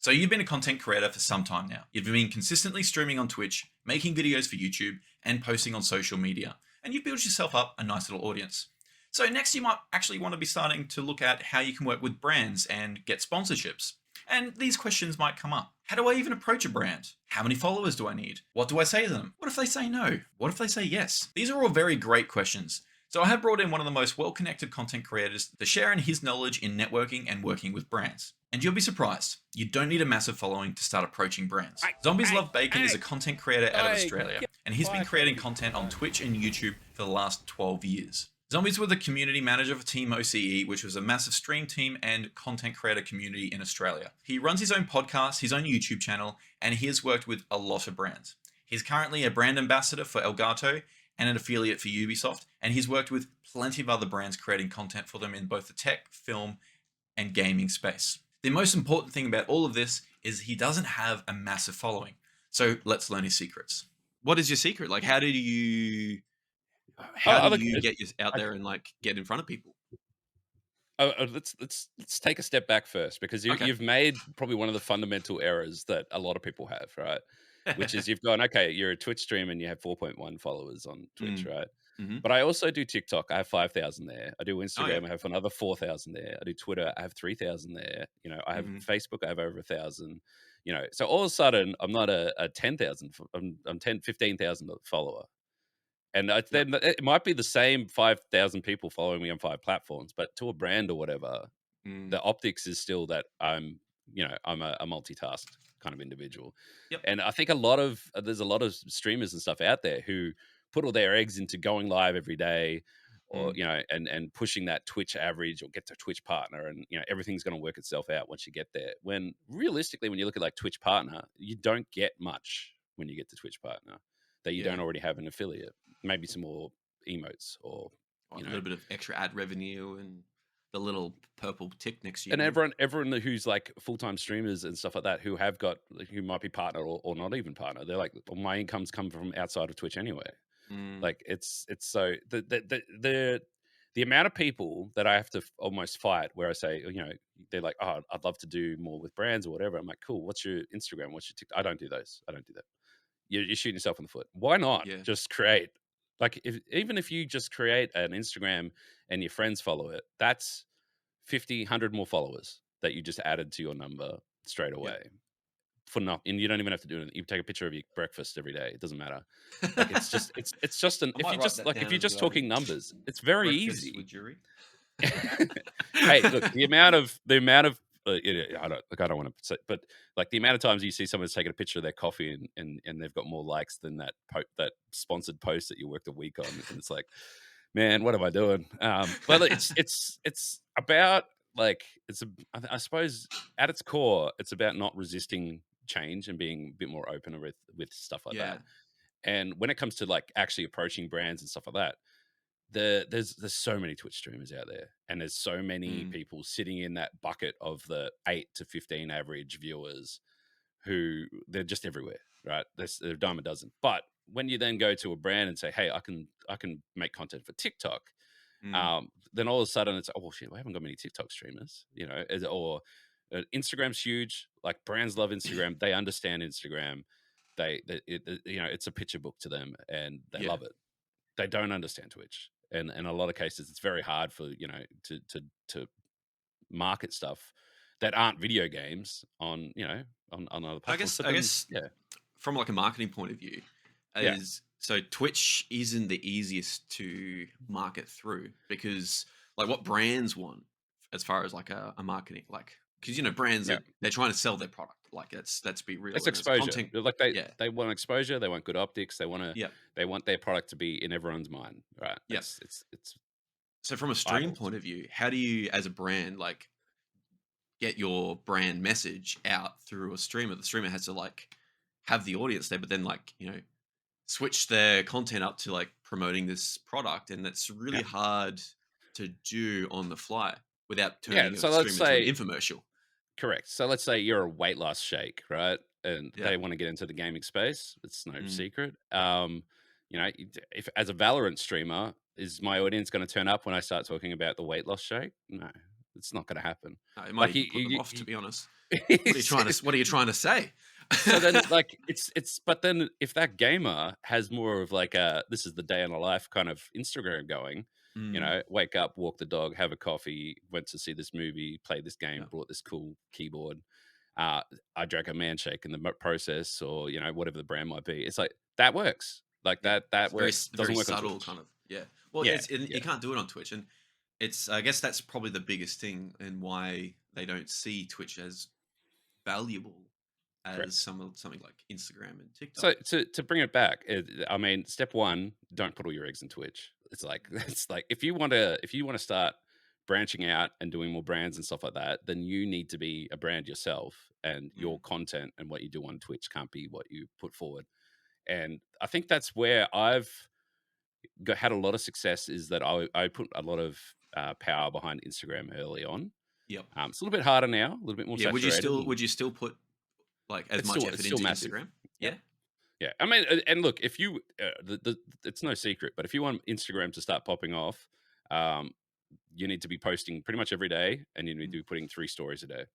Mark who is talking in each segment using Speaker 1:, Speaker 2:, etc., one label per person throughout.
Speaker 1: So you've been a content creator for some time now. You've been consistently streaming on Twitch, making videos for YouTube, and posting on social media. And you've built yourself up a nice little audience. So next you might actually want to be starting to look at how you can work with brands and get sponsorships. And these questions might come up. How do I even approach a brand? How many followers do I need? What do I say to them? What if they say no? What if they say yes? These are all very great questions. So I have brought in one of the most well-connected content creators to share in his knowledge in networking and working with brands. And you'll be surprised, you don't need a massive following to start approaching brands. Zombies Love Bacon is a content creator out of Australia, and he's been creating content on Twitch and YouTube for the last 12 years. Zombies were the community manager for Team OCE, which was a massive stream team and content creator community in Australia. He runs his own podcast, his own YouTube channel, and he has worked with a lot of brands. He's currently a brand ambassador for Elgato and an affiliate for Ubisoft, and he's worked with plenty of other brands creating content for them in both the tech, film, and gaming space. The most important thing about all of this is he doesn't have a massive following. So let's learn his secrets. What is your secret? Like, how do you get out there and like get in front of people?
Speaker 2: Let's take a step back first, because you've made probably one of the fundamental errors that a lot of people have, right? Which is you've gone, okay, you're a Twitch streamer and you have 4.1 followers on Twitch, right?
Speaker 1: Mm-hmm.
Speaker 2: But I also do TikTok. I have 5,000 there. I do Instagram.
Speaker 1: Oh, yeah.
Speaker 2: I have another 4,000 there. I do Twitter. I have 3,000 there. You know, I have Facebook. I have over 1,000. You know, so all of a sudden, I'm not a 10,000. I'm 15,000 follower. And then it might be the same 5,000 people following me on 5 platforms, but to a brand or whatever, the optics is still that I'm a multitask kind of individual.
Speaker 1: Yep.
Speaker 2: And I think there's a lot of streamers and stuff out there who put all their eggs into going live every day, or and pushing that Twitch average or get to Twitch partner, and everything's going to work itself out once you get there. When realistically, when you look at like Twitch partner, you don't get much when you get to Twitch partner that you don't already have an affiliate. Maybe some more emotes or
Speaker 1: a little bit of extra ad revenue and the little purple tick next to you.
Speaker 2: And everyone who's like full-time streamers and stuff like that who might be partner or not even partner, they're like, well, my incomes come from outside of Twitch anyway. Like it's so the amount of people that I have to almost fight where I say, they're like, oh, I'd love to do more with brands or whatever. I'm like, cool, what's your Instagram? What's your TikTok? I don't do those. I don't do that. You're shooting yourself in the foot. Why not just create? Like, even if you just create an Instagram and your friends follow it, that's 50, 100 more followers that you just added to your number straight away. For nothing. And you don't even have to do it. You take a picture of your breakfast every day. It doesn't matter. Like, it's just if you're just talking numbers, it's very easy.
Speaker 1: With jury.
Speaker 2: Hey, look, the amount of I don't want to say, but like the amount of times you see someone's taking a picture of their coffee and they've got more likes than that sponsored post that you worked a week on, and it's like, man, what am I doing? But it's about like I suppose at its core, it's about not resisting change and being a bit more open with stuff like that. And when it comes to like actually approaching brands and stuff like that, there's so many Twitch streamers out there, and there's so many people sitting in that bucket of the 8 to 15 average viewers who they're just everywhere, right? They're a dime a dozen. But when you then go to a brand and say, hey, I can make content for TikTok, then all of a sudden it's, oh well, shit, we haven't got many TikTok streamers, or Instagram's huge. Like, brands love Instagram. They understand Instagram. It's a picture book to them, and they love it. They don't understand Twitch. And in a lot of cases, it's very hard for, to market stuff that aren't video games on other platforms.
Speaker 1: I guess from like a marketing point of view, so Twitch isn't the easiest to market through, because like what brands want as far as like a marketing, like, because brands they're trying to sell their product. Like, let's be real.
Speaker 2: It's exposure. Like they want exposure. They want good optics. They want they want their product to be in everyone's mind, right?
Speaker 1: Yes.
Speaker 2: It's
Speaker 1: so from a stream point of view, how do you as a brand like get your brand message out through a streamer? The streamer has to like have the audience there, but then like switch their content up to like promoting this product, and that's really hard to do on the fly without turning a stream into an infomercial.
Speaker 2: Correct. So let's say you're a weight loss shake, right? And they want to get into the gaming space. It's no secret. If as a Valorant streamer, is my audience going to turn up when I start talking about the weight loss shake? No. It's not going to happen.
Speaker 1: It might
Speaker 2: Like
Speaker 1: even put them off, to be honest.
Speaker 2: you
Speaker 1: What are you trying to say?
Speaker 2: so then like it's but then if that gamer has more of like a this is the day in a life kind of Instagram going,
Speaker 1: Mm,
Speaker 2: wake up, walk the dog, have a coffee, went to see this movie, played this
Speaker 1: yeah,
Speaker 2: game, brought this cool keyboard, uh I drank a man shake in the process, or whatever the brand might be. It's like that works. Like
Speaker 1: yeah.
Speaker 2: that
Speaker 1: It's very
Speaker 2: works. Doesn't
Speaker 1: very
Speaker 2: work on
Speaker 1: subtle,
Speaker 2: Twitch.
Speaker 1: kind of. Yeah. Well,
Speaker 2: Yeah,
Speaker 1: you
Speaker 2: yeah,
Speaker 1: can't do it on Twitch, and it's I guess that's probably the biggest thing and why they don't see Twitch as valuable as
Speaker 2: correct.
Speaker 1: something like Instagram and TikTok.
Speaker 2: So to bring it back, I mean, step one, don't put all your eggs in Twitch. It's like it's like if you want to start branching out and doing more brands and stuff like that, then you need to be a brand yourself, and
Speaker 1: Mm,
Speaker 2: your content and what you do on Twitch can't be what you put forward. And I think that's where I've had a lot of success, is that I put a lot of power behind Instagram early on.
Speaker 1: yep.
Speaker 2: It's a little bit harder now, a little bit more
Speaker 1: Yeah.
Speaker 2: saturated,
Speaker 1: Would
Speaker 2: and
Speaker 1: you still put like as much
Speaker 2: it's
Speaker 1: effort
Speaker 2: still
Speaker 1: into
Speaker 2: massive.
Speaker 1: Instagram?
Speaker 2: Yep.
Speaker 1: Yeah.
Speaker 2: Yeah, I mean, and look, if you, it's no secret, but if you want Instagram to start popping off, um, you need to be posting pretty much every day, and you need
Speaker 1: Mm.
Speaker 2: to be putting 3 stories a day, which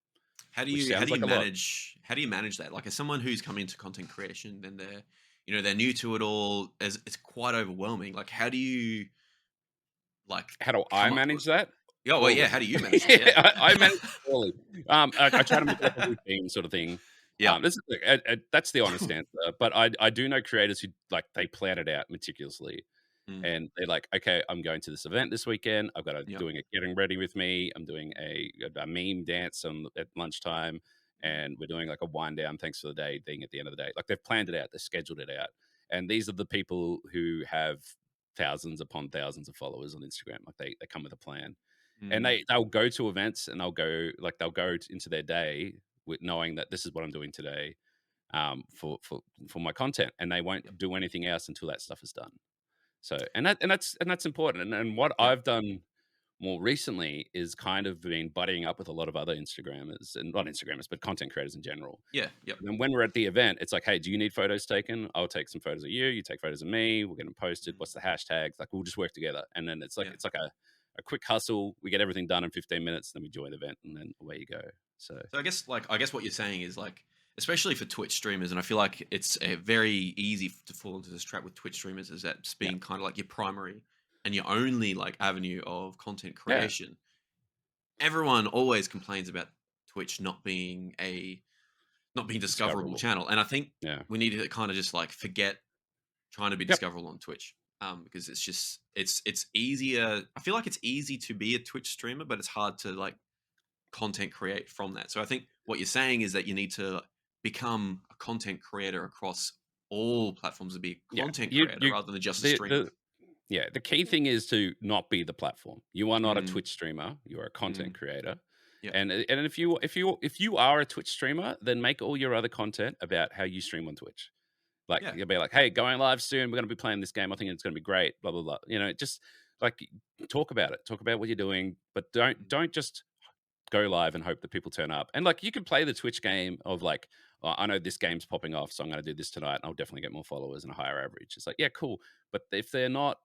Speaker 1: How
Speaker 2: sounds
Speaker 1: do you
Speaker 2: like a lot.
Speaker 1: how do you manage that? Like as someone who's coming into content creation and they're new to it all, as it's quite overwhelming. Like how do you like
Speaker 2: How do I
Speaker 1: come up with
Speaker 2: manage that?
Speaker 1: yeah, well, yeah, how
Speaker 2: Poorly.
Speaker 1: do you manage that? Yeah.
Speaker 2: I manage it poorly. I try to make it like a routine sort of thing.
Speaker 1: Yeah.
Speaker 2: This is that's the honest answer. But I do know creators who like they plan it out meticulously.
Speaker 1: Mm,
Speaker 2: And they're like, okay, I'm going to this event this weekend. I've got a
Speaker 1: yep.
Speaker 2: doing a getting ready with me. I'm doing a meme dance at lunchtime,
Speaker 1: Mm,
Speaker 2: and we're doing like a wind down, thanks for the day thing at the end of the day. Like they've planned it out, they've scheduled it out, and these are the people who have thousands upon thousands of followers on Instagram. Like they come with a plan, and
Speaker 1: mm,
Speaker 2: they'll go to events, and they'll go into their day with knowing that this is what I'm doing today, for my content, and they won't
Speaker 1: yep.
Speaker 2: do anything else until that stuff is done. So, and that's important. And what
Speaker 1: Yeah.
Speaker 2: I've done more recently is kind of been buddying up with a lot of other Instagrammers, and not Instagrammers, but content creators in general.
Speaker 1: Yeah. Yep.
Speaker 2: And then when we're at the event, it's like, hey, do you need photos taken? I'll take some photos of you. You take photos of me. We'll get them posted.
Speaker 1: Mm,
Speaker 2: What's the hashtags? Like we'll just work together. And then
Speaker 1: yeah.
Speaker 2: it's like a quick hustle. We get everything done in 15 minutes. Then we join the event, and then away you go. So
Speaker 1: So I guess what you're saying is like especially for Twitch streamers, and I feel like it's very easy to fall into this trap with Twitch streamers is that it's
Speaker 2: yeah,
Speaker 1: being kind of like your primary and your only like avenue of content
Speaker 2: yeah,
Speaker 1: creation. Everyone always complains about Twitch not being discoverable
Speaker 2: discoverable.
Speaker 1: channel, and I think
Speaker 2: Yeah,
Speaker 1: we need to kind of just like forget trying to be
Speaker 2: yep,
Speaker 1: discoverable on Twitch. Because it's just it's easier. I feel like it's easy to be a Twitch streamer, but it's hard to like content create from that. So I think what you're saying is that you need to become a content creator across all platforms to be a
Speaker 2: yeah.
Speaker 1: content creator
Speaker 2: You
Speaker 1: rather than just a streamer.
Speaker 2: the Yeah, the key thing is to not be the platform. You are not a
Speaker 1: Mm,
Speaker 2: Twitch streamer. You are a
Speaker 1: mm,
Speaker 2: content creator.
Speaker 1: yeah,
Speaker 2: And if you are a Twitch streamer, then make all your other content about how you stream on Twitch. Like
Speaker 1: yeah,
Speaker 2: you'll be like, hey, going live soon. We're going to be playing this game. I think it's going to be great. Blah blah blah. Just like talk about it. Talk about what you're doing, but don't
Speaker 1: mm,
Speaker 2: don't just go live and hope that people turn up. And like you can play the Twitch game of like, oh, I know this game's popping off, so I'm going to do this tonight, and I'll definitely get more followers and a higher average. It's like, yeah, cool. But if they're not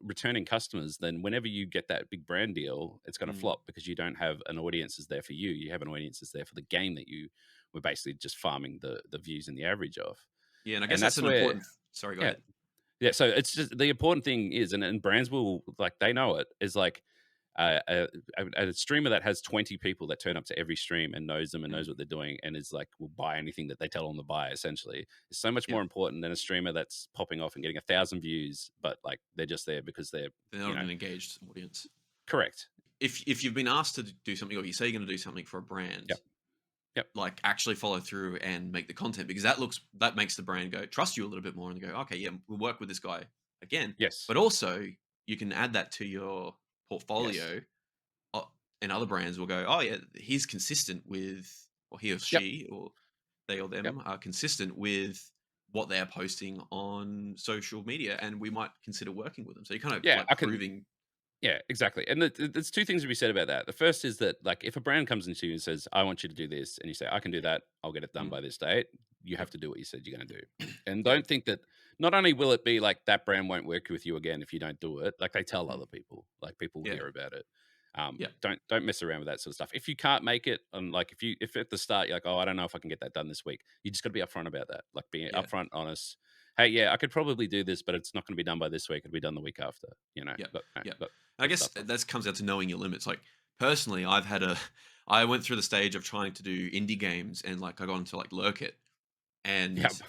Speaker 2: returning customers, then whenever you get that big brand deal, it's going to
Speaker 1: mm.
Speaker 2: flop because you don't have an audience is there for you. You have an audience is there for the game that you were basically just farming the views and the average of.
Speaker 1: Yeah. And I guess
Speaker 2: And
Speaker 1: that's
Speaker 2: that's
Speaker 1: an
Speaker 2: where,
Speaker 1: important. Sorry, go
Speaker 2: yeah,
Speaker 1: ahead.
Speaker 2: yeah. So it's just the important thing is, and brands will like they know it is like a streamer that has 20 people that turn up to every stream and knows them and
Speaker 1: Mm,
Speaker 2: knows what they're doing and is like will buy anything that they tell them to buy essentially is so much
Speaker 1: yeah,
Speaker 2: more important than a streamer that's popping off and getting 1,000 views, but like they're just there because they're
Speaker 1: they're
Speaker 2: you
Speaker 1: not
Speaker 2: know
Speaker 1: an engaged audience.
Speaker 2: correct.
Speaker 1: If you've been asked to do something, or you say you're going to do something for a brand,
Speaker 2: Yep. Yep.
Speaker 1: like actually follow through and make the content because that makes the brand go trust you a little bit more and go okay, yeah, we'll work with this guy again.
Speaker 2: Yes.
Speaker 1: But also you can add that to your
Speaker 2: Yes.
Speaker 1: portfolio, uh, and other brands will go, oh yeah, he's consistent with, or he or
Speaker 2: Yep.
Speaker 1: she or they or
Speaker 2: Yep.
Speaker 1: them are consistent with what they're posting on social media, and we might consider working with them. So you're kind of
Speaker 2: Yeah,
Speaker 1: like
Speaker 2: I can.
Speaker 1: proving.
Speaker 2: Yeah, exactly. And there's two things to be said about that. The first is that, like, if a brand comes into you and says, I want you to do this, and you say, I can do that, I'll get it done
Speaker 1: Mm,
Speaker 2: by this date, you
Speaker 1: yep.
Speaker 2: have to do what you said you're going to do. And
Speaker 1: Yeah.
Speaker 2: don't think that not only will it be like that brand won't work with you again if you don't do it, like they tell
Speaker 1: Mm,
Speaker 2: other people, like people
Speaker 1: yeah.
Speaker 2: hear about it.
Speaker 1: Yeah.
Speaker 2: Don't mess around with that sort of stuff. If you can't make it, and like if at the start you're like, oh, I don't know if I can get that done this week, you just got to be upfront about that. Like being
Speaker 1: Yeah.
Speaker 2: upfront, honest. Hey, yeah, I could probably do this, but it's not going to be done by this week. It'll be done the week after. You know,
Speaker 1: Yeah.
Speaker 2: look, no,
Speaker 1: Yeah.
Speaker 2: look,
Speaker 1: I
Speaker 2: that
Speaker 1: guess
Speaker 2: stuff.
Speaker 1: that comes down to knowing your limits. Like personally, I went through the stage of trying to do indie games, and like I got into like Lurk It,
Speaker 2: Yeah,
Speaker 1: and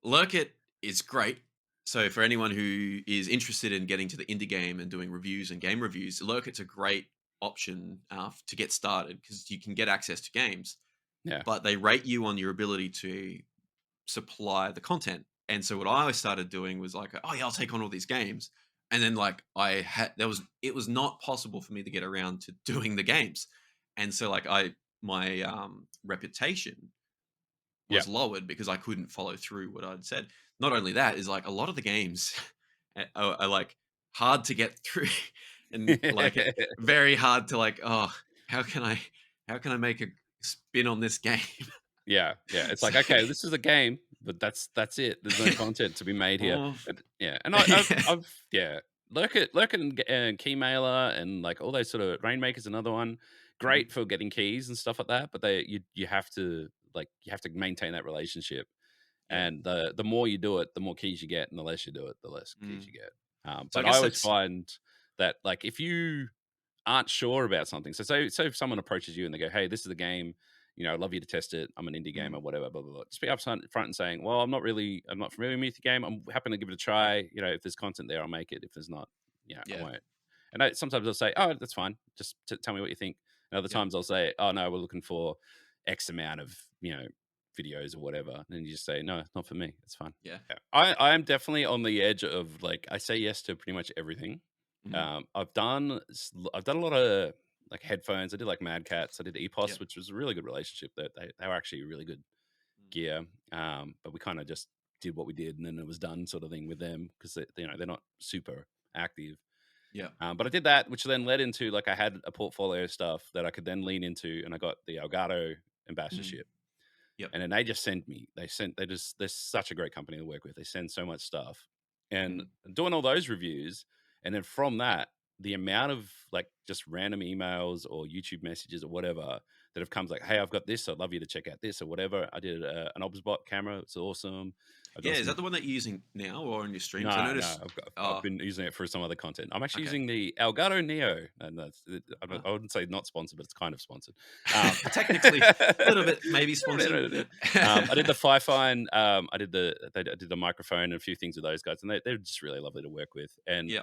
Speaker 1: Lurk It is great. So for anyone who is interested in getting to the indie game and doing reviews and game reviews, Lurk It's a great option to get started because you can get access to games,
Speaker 2: yeah,
Speaker 1: but they rate you on your ability to supply the content. And so what I started doing was like, oh yeah, I'll take on all these games. And then like it was not possible for me to get around to doing the games. And so like my reputation
Speaker 2: yeah.
Speaker 1: was lowered because I couldn't follow through what I'd said. Not only that is like a lot of the games are like hard to get through and like very hard to like, oh, how can I how can I make a spin on this game?
Speaker 2: Yeah, yeah. It's
Speaker 1: So
Speaker 2: like, okay, this is a game, but that's it. There's no content to be made here.
Speaker 1: oh,
Speaker 2: Yeah, and I've yeah, Lurk and Keymailer and like all those sort of Rainmaker's another one.
Speaker 1: mhm,
Speaker 2: Great for getting keys and stuff like that, but you have to you have to maintain that relationship.
Speaker 1: yeah.
Speaker 2: And the more you do it, the more keys you get, and the less you do it, the less keys
Speaker 1: Mm.
Speaker 2: you get.
Speaker 1: So I
Speaker 2: But I
Speaker 1: guess
Speaker 2: always
Speaker 1: that's
Speaker 2: find that like if you aren't sure about something. So if someone approaches you and they go, "Hey, this is a game, I'd love you to test it. I'm an indie
Speaker 1: mm,
Speaker 2: gamer, whatever, blah blah blah." Just be upfront front and saying, "Well, I'm not familiar with the game. I'm happy to give it a try. If there's content there, I'll make it. If there's not, I
Speaker 1: yeah,
Speaker 2: won't." And sometimes I'll say, "Oh, that's fine. Just tell me what you think." And other
Speaker 1: yeah,
Speaker 2: times I'll say, "Oh no, we're looking for X amount of videos or whatever," and you just say, "No, not for me. It's fine."
Speaker 1: yeah,
Speaker 2: Yeah. I am definitely on the edge of like I say yes to pretty much everything.
Speaker 1: mhm,
Speaker 2: I've done a lot of like headphones. I did like Mad Cats. I did
Speaker 1: yeah,
Speaker 2: EPOS, which was a really good relationship. That they were actually really good
Speaker 1: mm,
Speaker 2: gear. But we kind of just did what we did, and then it was done, sort of thing with them because they're not super active.
Speaker 1: yeah,
Speaker 2: But I did that, which then led into like I had a portfolio of stuff that I could then lean into, and I got the Elgato
Speaker 1: mm,
Speaker 2: ambassadorship.
Speaker 1: yep,
Speaker 2: And then they're such a great company to work with. They send so much stuff. And
Speaker 1: mm,
Speaker 2: doing all those reviews, and then from that, the amount of like just random emails or YouTube messages or whatever that have come like, "Hey, I've got this. I'd love you to check out this or whatever." I did an Obsbot camera. It's awesome. I've
Speaker 1: yeah.
Speaker 2: done
Speaker 1: Is
Speaker 2: some.
Speaker 1: that the one that you're using now or on your streams? I
Speaker 2: No, no,
Speaker 1: noticed.
Speaker 2: I've
Speaker 1: Oh,
Speaker 2: been using it for some other content. I'm actually
Speaker 1: okay.
Speaker 2: using the Elgato Neo, and
Speaker 1: Oh.
Speaker 2: I wouldn't say not sponsored, but it's kind of sponsored. Um,
Speaker 1: Technically, a little bit maybe sponsored.
Speaker 2: I did the Fifine. I did the microphone and a few things with those guys, and they're just really lovely to work with.
Speaker 1: Yeah,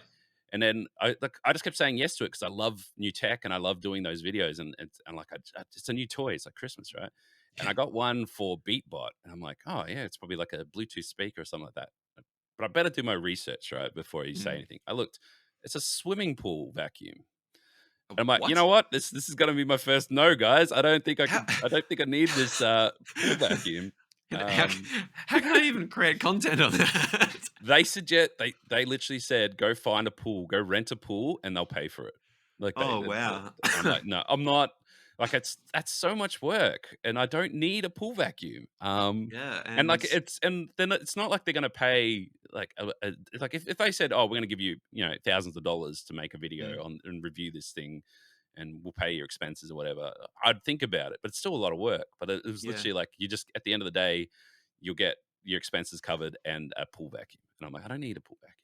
Speaker 2: And then I just kept saying yes to it because I love new tech and I love doing those videos, and like it's a new toy. It's like Christmas, right? And
Speaker 1: yeah.
Speaker 2: I got one for Beatbot, and I'm like, oh yeah, it's probably like a Bluetooth speaker or something like that. But I better do my research right before you say
Speaker 1: Mm.
Speaker 2: anything. I looked. It's a swimming pool vacuum. And I'm like, you
Speaker 1: What?
Speaker 2: know what? This is gonna be my first no, guys.
Speaker 1: How?
Speaker 2: I don't think I need this pool vacuum.
Speaker 1: How,
Speaker 2: Um,
Speaker 1: how can I even create content on that?
Speaker 2: they suggest they literally said go find a pool, go rent a pool, and they'll pay for it. Like
Speaker 1: Oh wow.
Speaker 2: I'm like, no, I'm not. Like that's so much work, and I don't need a pool vacuum.
Speaker 1: Yeah,
Speaker 2: And
Speaker 1: and
Speaker 2: like and then it's not like they're gonna pay like like if they said, oh, we're gonna give you thousands of dollars to make a
Speaker 1: mm,
Speaker 2: video on and review this thing, and we'll pay your expenses or whatever, I'd think about it, but it's still a lot of work. But it was
Speaker 1: yeah,
Speaker 2: literally like you just at the end of the day, you'll get your expenses covered and a pool vacuum. And I'm like, I don't need a pool vacuum.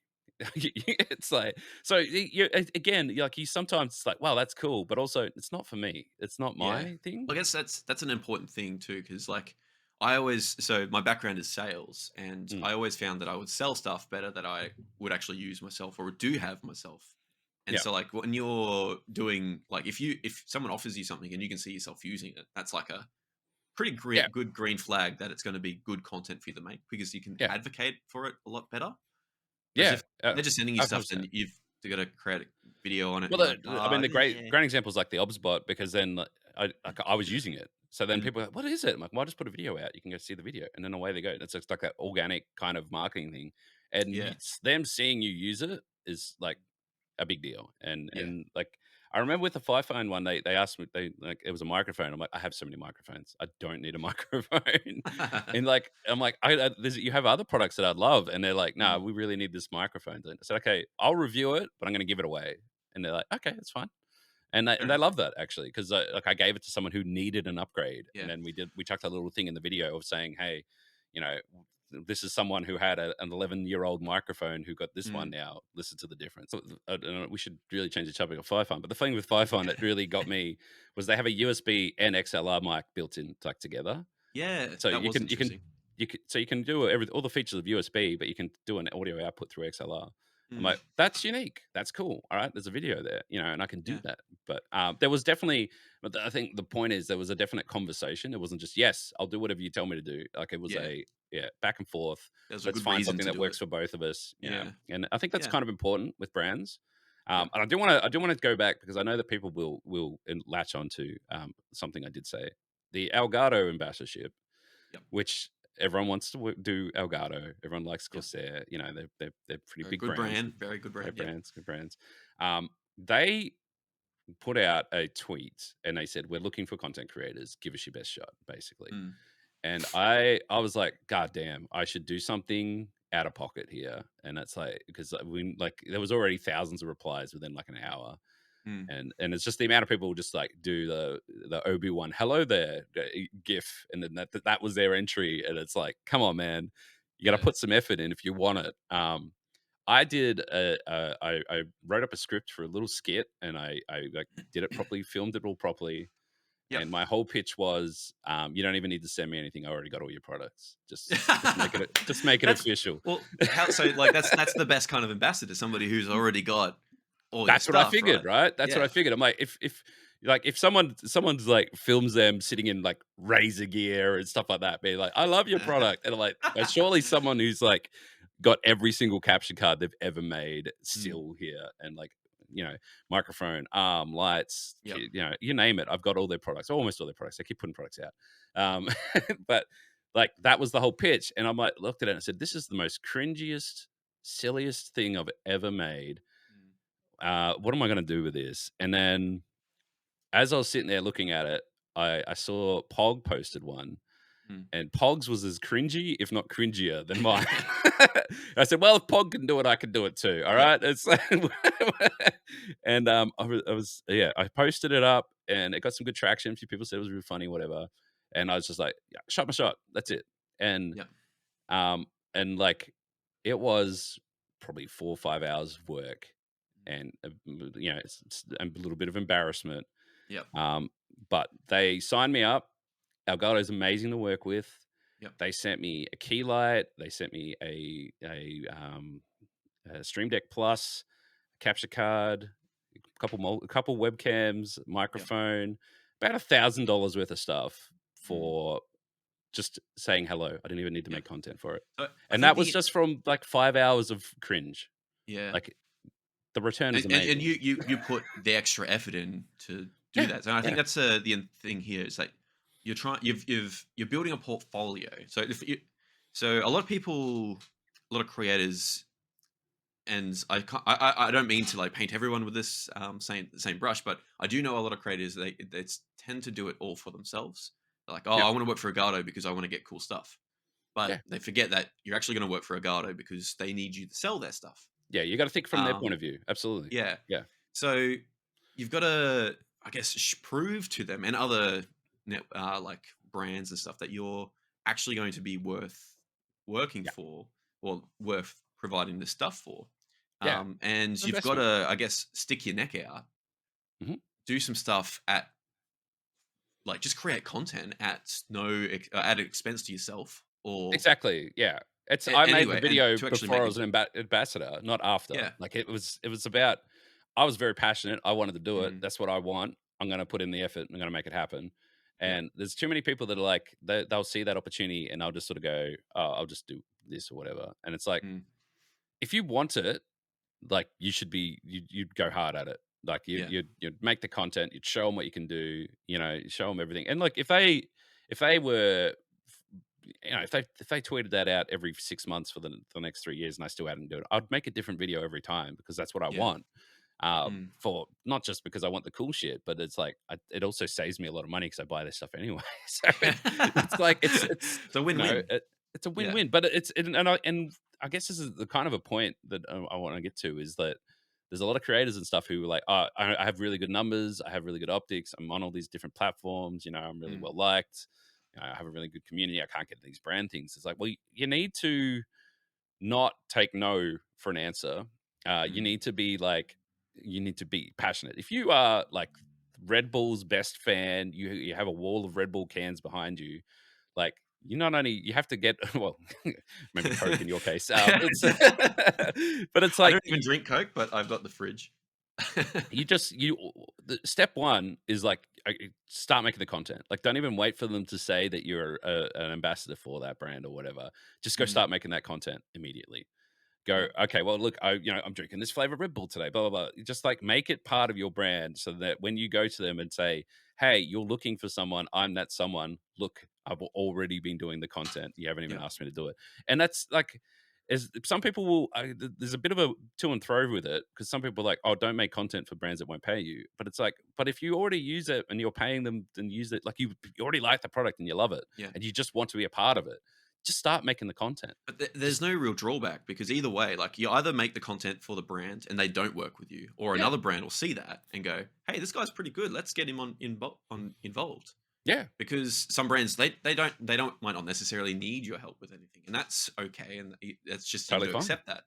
Speaker 2: It's like so again, like you sometimes it's like, wow, that's cool, but also it's not for me. It's not
Speaker 1: yeah.
Speaker 2: my thing.
Speaker 1: I guess that's an important thing too, because like I always so my background is sales, and
Speaker 2: Mm,
Speaker 1: I always found that I would sell stuff better that I would actually use myself or do have myself. And
Speaker 2: yeah,
Speaker 1: so like when you're doing like if someone offers you something and you can see yourself using it, that's like a pretty
Speaker 2: yeah,
Speaker 1: good green flag that it's going to be good content for you to make because you can
Speaker 2: yeah,
Speaker 1: advocate for it a lot better. Whereas
Speaker 2: yeah.
Speaker 1: if they're just sending you stuff, then
Speaker 2: 100%.
Speaker 1: you've got to create a video on it.
Speaker 2: Well,
Speaker 1: And you're like,
Speaker 2: I mean,
Speaker 1: oh
Speaker 2: the
Speaker 1: yeah,
Speaker 2: great example is like the Obsbot because then I was using it. So then
Speaker 1: mm,
Speaker 2: people are like, what is it? I'm like, well, just put a video out. You can go see the video. And then away they go. It's just like that organic kind of marketing thing. And
Speaker 1: yeah,
Speaker 2: them seeing you use it is like a big deal.
Speaker 1: yeah,
Speaker 2: Like I remember with the Fiphone one, they asked me they like it was a microphone. I'm like, I have so many microphones. I don't need a microphone. And like I'm like, you have other products that I'd love, and they're like, no,
Speaker 1: mm,
Speaker 2: we really need this microphone. And I said, okay, I'll review it, but I'm going to give it away. And they're like, okay, that's fine. And
Speaker 1: Fair
Speaker 2: they
Speaker 1: enough.
Speaker 2: love that actually because like I gave it to someone who needed an upgrade, and
Speaker 1: Yeah.
Speaker 2: then we chucked a little thing in the video of saying, hey, you know, this is someone who had an 11-year-old microphone who got this one
Speaker 1: Mm.
Speaker 2: now. Listen to the difference. So, I don't know, we should really change the topic of Fi-Fi, but the thing with Fi-Fi that really got me was they have a USB and XLR mic built in like together,
Speaker 1: Yeah,
Speaker 2: so
Speaker 1: that was interesting.
Speaker 2: you can do all the features of USB, but you can do an audio output through XLR. I'm
Speaker 1: Mm.
Speaker 2: like, that's unique. That's cool. All right, there's a video there, and I can do
Speaker 1: Yeah.
Speaker 2: that. But there was definitely, but I think the point is there was a definite conversation. It wasn't just yes, I'll do whatever you tell me to do. Like it was
Speaker 1: Yeah.
Speaker 2: back and forth.
Speaker 1: There's a
Speaker 2: Let's
Speaker 1: good
Speaker 2: find
Speaker 1: reason
Speaker 2: something
Speaker 1: to
Speaker 2: that
Speaker 1: do it.
Speaker 2: works for both of us.
Speaker 1: Yeah.
Speaker 2: And I think that's
Speaker 1: Yeah.
Speaker 2: kind of important with brands.
Speaker 1: Yep.
Speaker 2: And I do want to go back because I know that people will latch onto something I did say, the Elgato ambassadorship,
Speaker 1: Yep.
Speaker 2: which everyone wants to do Elgato. Everyone likes
Speaker 1: Yep.
Speaker 2: Corsair. They're pretty
Speaker 1: A
Speaker 2: big
Speaker 1: good
Speaker 2: brands,
Speaker 1: brand. Very good brand.
Speaker 2: great
Speaker 1: Yep.
Speaker 2: brands, good brands. They put out a tweet and they said, "We're looking for content creators. Give us your best shot," basically.
Speaker 1: Mm.
Speaker 2: And I was like, God damn, I should do something out of pocket here. And it's like because there was already thousands of replies within like an hour,
Speaker 1: Mm.
Speaker 2: and it's just the amount of people who just like do the Obi-Wan hello there gif, and then that was their entry, and it's like, come on, man, you got to
Speaker 1: Yeah.
Speaker 2: put some effort in if you want it. I did I wrote up a script for a little skit, and I like did it properly, filmed it all properly,
Speaker 1: Yep.
Speaker 2: and my whole pitch was, you don't even need to send me anything. I already got all your products. Just make it
Speaker 1: That's
Speaker 2: official.
Speaker 1: well. How so? Like that's the best kind of ambassador. Somebody who's already got all your
Speaker 2: That's what I
Speaker 1: stuff,
Speaker 2: figured,
Speaker 1: right?
Speaker 2: right? That's what I
Speaker 1: Yeah.
Speaker 2: figured. I'm like, if someone's like films them sitting in like razor gear and stuff like that, be like, I love your product, and I'm like, there's surely someone who's like got every single capture card they've ever made
Speaker 1: Mm.
Speaker 2: still here, and like, microphone, arm, lights,
Speaker 1: Yep.
Speaker 2: you name it. I've got all their products, almost all their products. They keep putting products out, but like that was the whole pitch, and I'm like, looked at it and said, this is the most cringiest, silliest thing I've ever made.
Speaker 1: Mm.
Speaker 2: What am I going to do with this? And then as I was sitting there looking at it, I saw Pog posted one,
Speaker 1: Mm.
Speaker 2: and Pog's was as cringy, if not cringier, than mine. I said, "Well, if Pog can do it, I can do it too." All
Speaker 1: Yep.
Speaker 2: right, it's and yeah, I posted it up, and it got some good traction. A few people said it was really funny, whatever. And I was just like, yeah, "Shot my shot. That's it." And
Speaker 1: Yep.
Speaker 2: um, and like, it was probably 4 or 5 hours of work, and it's a little bit of embarrassment.
Speaker 1: Yep.
Speaker 2: Um, but they signed me up. Elgato's amazing to work with.
Speaker 1: Yep.
Speaker 2: They sent me a key light. They sent me a Stream Deck Plus, capture card, a couple webcams,
Speaker 1: Yep.
Speaker 2: microphone, about $1,000 worth of stuff
Speaker 1: Mm.
Speaker 2: for just saying hello. I didn't even need to
Speaker 1: Yeah.
Speaker 2: make content for it,
Speaker 1: So I
Speaker 2: and
Speaker 1: think
Speaker 2: that was
Speaker 1: the
Speaker 2: just from like 5 hours of cringe.
Speaker 1: yeah.
Speaker 2: Like the return is
Speaker 1: And
Speaker 2: amazing.
Speaker 1: you put the extra effort in to do
Speaker 2: Yeah,
Speaker 1: that. So I think
Speaker 2: yeah,
Speaker 1: that's the thing here is like you're building a portfolio. So so a lot of people, a lot of creators, and I don't mean to like paint everyone with this same brush, but I do know a lot of creators they tend to do it all for themselves. They're like, oh,
Speaker 2: yeah,
Speaker 1: I want to work for Elgato because I want to get cool stuff, but
Speaker 2: yeah,
Speaker 1: they forget that you're actually going to work for Elgato because they need you to sell their stuff.
Speaker 2: yeah. You got to think from their point
Speaker 1: Um,
Speaker 2: of view. Absolutely.
Speaker 1: Yeah.
Speaker 2: Yeah,
Speaker 1: So you've got to, I guess, prove to them and other like brands and stuff that you're actually going to be worth working
Speaker 2: yeah,
Speaker 1: for or worth providing this stuff for.
Speaker 2: yeah.
Speaker 1: And you've got
Speaker 2: Investment.
Speaker 1: to, I guess, stick your neck out,
Speaker 2: Mhm.
Speaker 1: do some stuff at like just create content at at expense to yourself or
Speaker 2: Exactly, yeah. I made the
Speaker 1: anyway, and
Speaker 2: video
Speaker 1: to actually
Speaker 2: before
Speaker 1: make
Speaker 2: I
Speaker 1: it.
Speaker 2: was an ambassador, not after.
Speaker 1: Yeah.
Speaker 2: Like, it was about I was very passionate, I wanted to do it,
Speaker 1: Mm,
Speaker 2: that's what I want, I'm gonna put in the effort, I'm gonna make it happen,
Speaker 1: yeah.
Speaker 2: and there's too many people that are like, they'll see that opportunity and they'll just sort of go, "Oh, I'll just do this or whatever," and it's like,
Speaker 1: Mm,
Speaker 2: if you want it, like, you'd go hard at it. Like,
Speaker 1: yeah.
Speaker 2: you'd make the content, you'd show them what you can do, show them everything, and, like, if they were if they tweeted that out every 6 months for the next 3 years and I still hadn't do it, I'd make a different video every time because that's what I
Speaker 1: Yeah.
Speaker 2: want.
Speaker 1: Mm.
Speaker 2: For not just because I want the cool shit, but it's like it also saves me a lot of money because I buy this stuff anyway. So it's like
Speaker 1: It's a win-win.
Speaker 2: it's a
Speaker 1: Yeah.
Speaker 2: win-win. But and I guess this is the kind of a point that I want to get to is that there's a lot of creators and stuff who are like, oh, I have really good numbers, I have really good optics, I'm on all these different platforms, I'm really
Speaker 1: Mm,
Speaker 2: well liked, I have a really good community, I can't get these brand things. It's like, well, you need to not take no for an answer. You
Speaker 1: mm.
Speaker 2: need to be like, you need to be passionate. If you are like Red Bull's best fan, you have a wall of Red Bull cans behind you, like you not only you have to get well, maybe Coke in your case, it's but it's
Speaker 1: I
Speaker 2: like
Speaker 1: don't even drink Coke, but I've got the fridge.
Speaker 2: you just the step one is like start making the content. Like don't even wait for them to say that you're an ambassador for that brand or whatever. Just go
Speaker 1: Mm,
Speaker 2: start making that content immediately. Go,
Speaker 1: yeah,
Speaker 2: okay, well, look, I'm drinking this flavor Red Bull today, blah, blah, blah. Just like make it part of your brand so that when you go to them and say, hey, you're looking for someone, I'm that someone. Look, I've already been doing the content. You haven't even
Speaker 1: yeah,
Speaker 2: asked me to do it. And that's like, is some people will, there's a bit of a to and fro with it because some people are like, oh, don't make content for brands that won't pay you. But it's like, but if you already use it and you're paying them and use it, like you already like the product and you love it
Speaker 1: yeah.
Speaker 2: and you just want to be a part of it, just start making the content.
Speaker 1: But there's
Speaker 2: Just,
Speaker 1: no real drawback because either way, like you either make the content for the brand and they don't work with you, or
Speaker 2: yeah,
Speaker 1: another brand will see that and go, "Hey, this guy's pretty good. Let's get him on involved."
Speaker 2: yeah.
Speaker 1: Because some brands they don't might not necessarily need your help with anything, and that's okay, and it's just you got
Speaker 2: Totally
Speaker 1: to
Speaker 2: fine.
Speaker 1: accept that.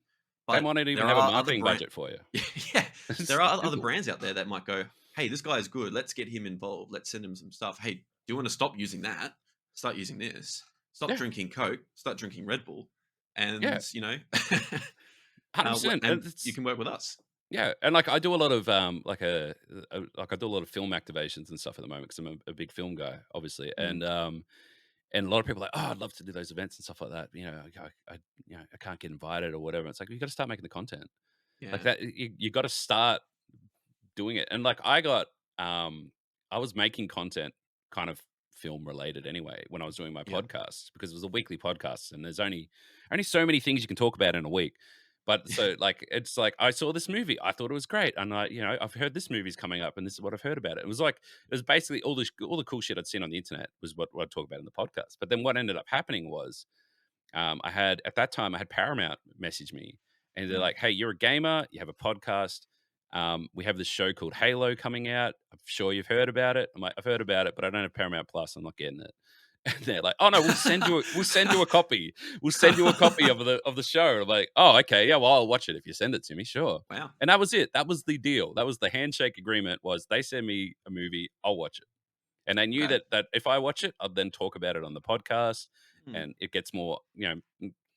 Speaker 2: They
Speaker 1: But
Speaker 2: might not even
Speaker 1: there
Speaker 2: have a
Speaker 1: are other
Speaker 2: marketing budget for you.
Speaker 1: yeah,
Speaker 2: It's
Speaker 1: there are other
Speaker 2: simple.
Speaker 1: brands out there that might go, "Hey, this guy is good. Let's get him involved. Let's send him some stuff. Hey, do you want to stop using that? Start using this. Stop
Speaker 2: Yeah,
Speaker 1: drinking Coke. Start drinking Red Bull,
Speaker 2: yeah,
Speaker 1: and
Speaker 2: 100%.
Speaker 1: and
Speaker 2: And
Speaker 1: you
Speaker 2: it's
Speaker 1: can work with us."
Speaker 2: yeah, and like I do a lot of like I do a lot of film activations and stuff at the moment because I'm a big film guy, obviously,
Speaker 1: Mm,
Speaker 2: and a lot of people are like, oh, I'd love to do those events and stuff like that. I can't get invited or whatever. It's like you got to start making the content like
Speaker 1: yeah.
Speaker 2: that. You got to start doing it. And like um I was making content kind of film related anyway when I was doing my
Speaker 1: Yep.
Speaker 2: podcast because it was a weekly podcast and there's only so many things you can talk about in a week. But so like it's like I saw this movie, I thought it was great, and I've heard this movie's coming up, and this is what I've heard about it. It was basically all the cool shit I'd seen on the internet was what I'd talk about in the podcast. But then what ended up happening was I had at that time I had Paramount message me, and they're
Speaker 1: Mm,
Speaker 2: like, "Hey, you're a gamer. You have a podcast. We have this show called Halo coming out. I'm sure you've heard about it." I'm like, "I've heard about it, but I don't have Paramount Plus. I'm not getting it." And they're like, "Oh no, we'll send you a copy. We'll send you a copy of the show." And I'm like, "Oh, okay, yeah, well, I'll watch it if you send it to me, sure."
Speaker 1: wow.
Speaker 2: And that was it. That was the deal. That was the handshake agreement. Was they send me a movie, I'll watch it. And I knew
Speaker 1: Okay.
Speaker 2: that if I watch it, I'd then talk about it on the podcast,
Speaker 1: Hmm.
Speaker 2: and it gets more,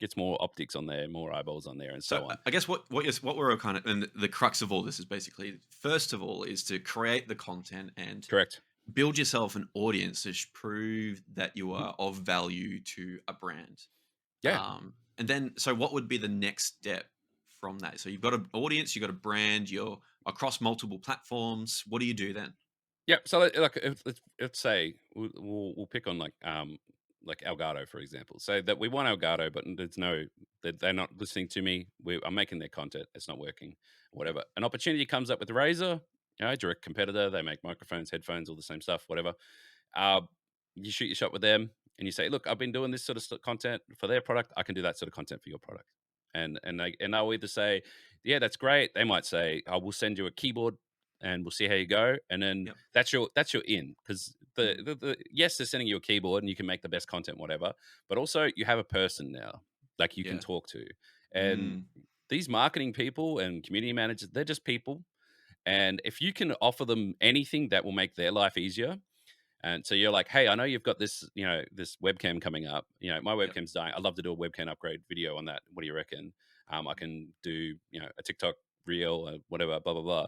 Speaker 2: gets more optics on there, more eyeballs on there, and
Speaker 1: So
Speaker 2: so on.
Speaker 1: I guess what we're kind of and the crux of all this is basically first of all is to create the content and
Speaker 2: Correct.
Speaker 1: build yourself an audience to prove that you
Speaker 2: Mhm.
Speaker 1: are of value to a brand.
Speaker 2: Yeah.
Speaker 1: And then so what would be the next step from that? So you've got an audience, you've got a brand, you're across multiple platforms. What do you do then?
Speaker 2: Yeah. So like, let's say we'll pick on like Elgato for example. Say that we want Elgato, but there's no they're not listening to me. I'm making their content. It's not working.
Speaker 1: Yeah.
Speaker 2: Whatever. An opportunity comes up with Razer. Direct competitor. They make microphones, headphones, all the same stuff. Whatever. Uh, you shoot your shot with them and you say, "Look, I've been doing this sort of content for their product. I can do that sort of content for your product." And they'll either say, "Yeah, that's great." They might say, "I will send you a keyboard and we'll see how you go." And then
Speaker 1: Yep.
Speaker 2: that's your in because
Speaker 1: Mm,
Speaker 2: yes, they're sending you a keyboard and you can make the best content, whatever. But also you have a person now like you can
Speaker 1: yeah.
Speaker 2: talk to, and
Speaker 1: Mm,
Speaker 2: these marketing people and community managers, they're just people. And if you can offer them anything that will make their life easier, and so you're like, hey, I know you've got this, this webcam coming up. My
Speaker 1: yep.
Speaker 2: webcam's dying. I'd love to do a webcam upgrade video on that. What do you reckon? I can do, a TikTok reel or whatever, blah, blah, blah.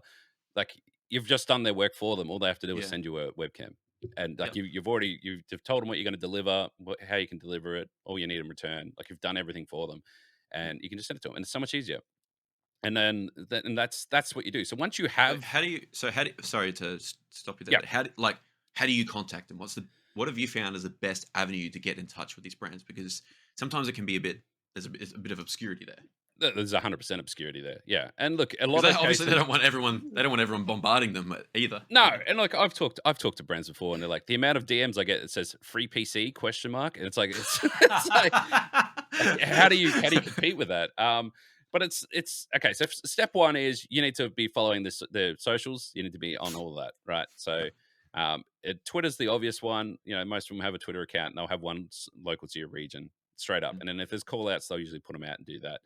Speaker 2: Like you've just done their work for them. All they have to do is
Speaker 1: Yeah.
Speaker 2: send you a webcam. And like
Speaker 1: Yep.
Speaker 2: you've told them what you're going to deliver, how you can deliver it, all you need in return. Like you've done everything for them,
Speaker 1: Yep.
Speaker 2: and you can just send it to them, and it's so much easier. And then and that's what you do. So once you
Speaker 1: So
Speaker 2: have,
Speaker 1: how do you? So how do? Sorry to stop you there,
Speaker 2: yeah,
Speaker 1: but how do you contact them? What have you found as the best avenue to get in touch with these brands? Because sometimes it can be a bit there's a bit of obscurity there.
Speaker 2: there's 100% obscurity there. Yeah, and look, a
Speaker 1: Because
Speaker 2: lot of
Speaker 1: obviously
Speaker 2: cases.
Speaker 1: they don't want everyone bombarding them either.
Speaker 2: No, and like I've talked to brands before, and they're like the amount of DMs I get that says free PC question mark, and it's like it's like how do you compete with that? but it's okay. So step one is you need to be following the socials. You need to be on all of that, right? So
Speaker 1: Yep.
Speaker 2: Twitter's the obvious one. You know, most of them have a Twitter account and they'll have one local to your region, straight up.
Speaker 1: Mm.
Speaker 2: And then if there's call outs, they'll usually put them out and do that.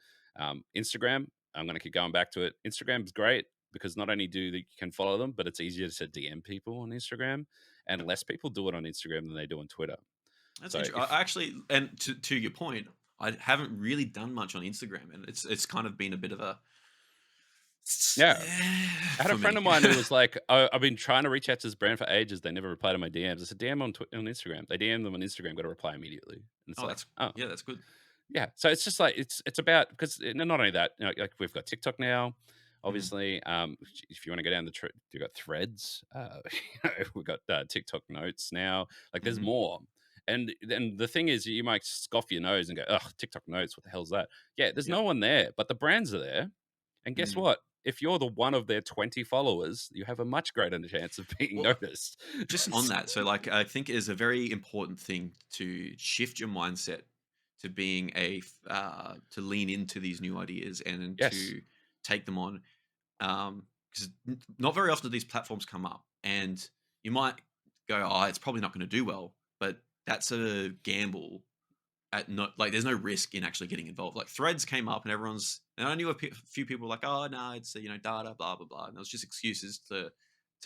Speaker 2: Instagram, I'm going to keep going back to it. Instagram's great because not only you can follow them, but it's easier to DM people on Instagram, and
Speaker 1: Yep.
Speaker 2: less people do it on Instagram than they do on Twitter.
Speaker 1: That's
Speaker 2: So
Speaker 1: interesting.
Speaker 2: if
Speaker 1: I actually, and to your point, I haven't really done much on Instagram, and it's kind of been a bit of a
Speaker 2: yeah, I had a
Speaker 1: for
Speaker 2: friend
Speaker 1: me.
Speaker 2: of mine who was like, I've been trying to reach out to this brand for ages. They never reply to my DMs. I said, DM on Instagram. They DM them on Instagram, got to reply immediately. And it's
Speaker 1: Oh,
Speaker 2: like,
Speaker 1: that's
Speaker 2: oh,
Speaker 1: yeah, that's good.
Speaker 2: yeah. So it's just like, it's about, because not only that, you know, like we've got TikTok now,
Speaker 1: Mm,
Speaker 2: obviously. If you want to go down you've got threads, we've got TikTok notes now. Like there's
Speaker 1: mhm.
Speaker 2: more. And then the thing is, you might scoff your nose and go, "Oh, TikTok notes, what the hell's that?" Yeah, there's
Speaker 1: Yeah.
Speaker 2: no one there, but the brands are there. And guess
Speaker 1: Mm.
Speaker 2: what? If you're the one of their 20 followers, you have a much greater chance of being
Speaker 1: Well,
Speaker 2: noticed.
Speaker 1: just on that, so like I think it is a very important thing to shift your mindset to being to lean into these new ideas and
Speaker 2: Yes.
Speaker 1: to take them on. Because not very often do these platforms come up, and you might go, "Oh, it's probably not going to do well," but that's a gamble. At no, like, there's no risk in actually getting involved. Like Threads came up, and I knew few people were like, "Oh no, it's data, blah blah blah," and it was just excuses to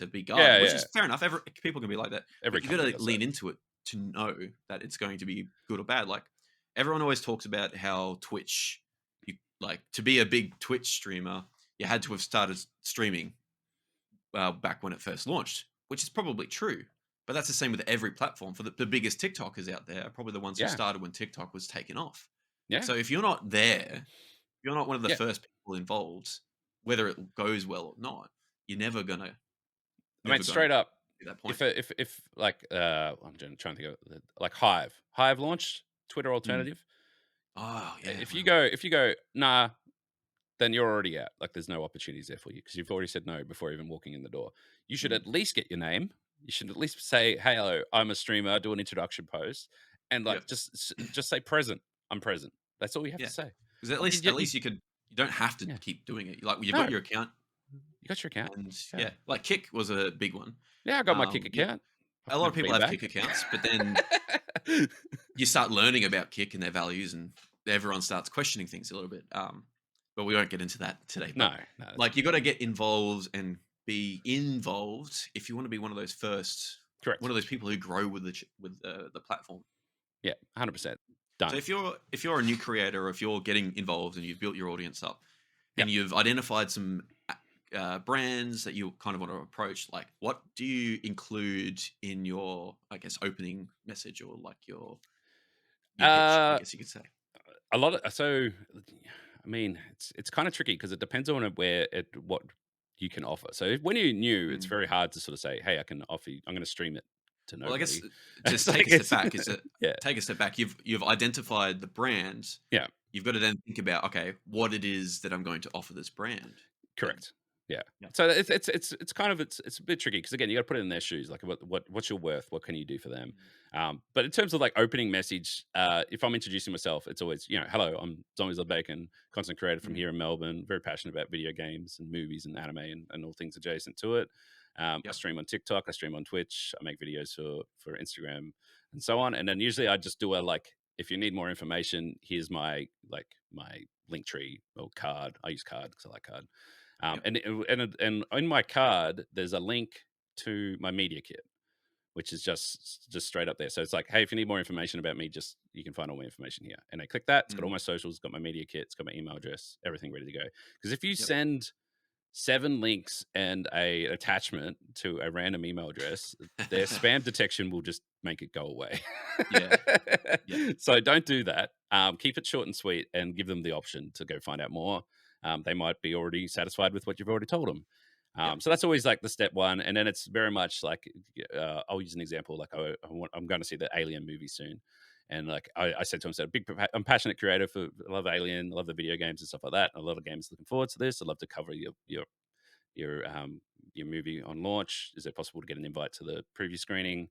Speaker 1: be
Speaker 2: Yeah,
Speaker 1: guarded, which
Speaker 2: yeah.
Speaker 1: is fair enough. People can be like that,
Speaker 2: Every
Speaker 1: but you got
Speaker 2: company
Speaker 1: to
Speaker 2: does that.
Speaker 1: lean into it to know that it's going to be good or bad. Like everyone always talks about how Twitch, you like to be a big Twitch streamer, you had to have started streaming back when it first launched, which is probably true. But that's the same with every platform. For the biggest TikTokers out there, are probably the ones who
Speaker 2: Yeah.
Speaker 1: started when TikTok was taken off.
Speaker 2: Yeah.
Speaker 1: So if you're not there, you're not one of the
Speaker 2: Yeah.
Speaker 1: first people involved, whether it goes well or not. You're
Speaker 2: I mean,
Speaker 1: never going to
Speaker 2: straight up,
Speaker 1: get that point.
Speaker 2: if like I'm trying to think of like Hive launched Twitter
Speaker 1: Mm.
Speaker 2: alternative.
Speaker 1: Oh yeah, wow.
Speaker 2: If you go nah, then you're already out. Like there's no opportunities there for you because you've already said no before even walking in the door. You should
Speaker 1: Mm.
Speaker 2: at least get your name. You should at least say, "Hey, hello, I'm a streamer." Do an introduction post, and like
Speaker 1: Yep.
Speaker 2: just say present. I'm present. That's all you have
Speaker 1: Yeah.
Speaker 2: to say.
Speaker 1: Because at
Speaker 2: Like
Speaker 1: least at least you could you don't have to
Speaker 2: yeah,
Speaker 1: keep doing it. Like you've got
Speaker 2: no,
Speaker 1: your account,
Speaker 2: you got your account.
Speaker 1: and
Speaker 2: Yeah,
Speaker 1: yeah, like Kick was a big one.
Speaker 2: yeah, I got my Kick
Speaker 1: Yeah,
Speaker 2: account.
Speaker 1: a
Speaker 2: I've
Speaker 1: lot of
Speaker 2: never
Speaker 1: people
Speaker 2: been
Speaker 1: have
Speaker 2: back.
Speaker 1: Kick accounts, but then you start learning about Kick and their values, and everyone starts questioning things a little bit. But we won't get into that today.
Speaker 2: No,
Speaker 1: But
Speaker 2: no, that's
Speaker 1: like, you got to get involved and be involved if you want to be one of those one
Speaker 2: correct.
Speaker 1: of those people who grow with the platform.
Speaker 2: Yeah, 100%
Speaker 1: So
Speaker 2: done.
Speaker 1: if you're a new creator, or if you're getting involved and you've built your audience up,
Speaker 2: Yeah.
Speaker 1: and you've identified some brands that you kind of want to approach, like what do you include in your, I guess, opening message, or like your pitch, I
Speaker 2: Uh,
Speaker 1: guess you could say.
Speaker 2: a lot of so, I mean, it's kind of tricky because it depends on what you can offer. So when you're new, it's
Speaker 1: Mm.
Speaker 2: very hard to sort of say, "Hey, I can offer you. I'm going to stream it to
Speaker 1: Well, I guess
Speaker 2: nobody."
Speaker 1: just
Speaker 2: It's like yeah,
Speaker 1: take a step back. You've identified the brand.
Speaker 2: yeah.
Speaker 1: You've got to then think about, okay, what it is that I'm going to offer this brand. Then,
Speaker 2: Correct. Yeah.
Speaker 1: yeah.
Speaker 2: So it's kind of it's a bit tricky because again you got to put it in their shoes. Like what's your worth? What can you do for them?
Speaker 1: Mm.
Speaker 2: But in terms of like opening message, if I'm introducing myself, it's always hello, I'm Zombies Love Bacon, content creator from
Speaker 1: Mm.
Speaker 2: here in Melbourne. Very passionate about video games and movies and anime and all things adjacent to it. I
Speaker 1: Yep.
Speaker 2: stream on TikTok. I stream on Twitch. I make videos for Instagram and so on. And then usually I just do a like if you need more information, here's my link tree or card. I use card because I like card.
Speaker 1: Yep.
Speaker 2: And in my card, there's a link to my media kit, which is just straight up there. So it's like, hey, if you need more information about me, just you can find all my information here. And I click that. It's got all
Speaker 1: Mm.
Speaker 2: my socials, got my media kit, it's got my email address, everything ready to go. Because if you
Speaker 1: Yep.
Speaker 2: send 7 links and a attachment to a random email address, their spam detection will just make it go away.
Speaker 1: Yeah. Yep.
Speaker 2: So don't do that. Keep it short and sweet and give them the option to go find out more. They might be already satisfied with what you've already told them.
Speaker 1: Yep.
Speaker 2: So that's always like the step one. And then it's very much like, I'll use an example. Like I'm going to see the Alien movie soon. And like I said to him, said, I'm a passionate creator I love Alien, I love the video games and stuff like that. A lot of games looking forward to this. I'd love to cover your movie on launch. Is it possible to get an invite to the preview screening,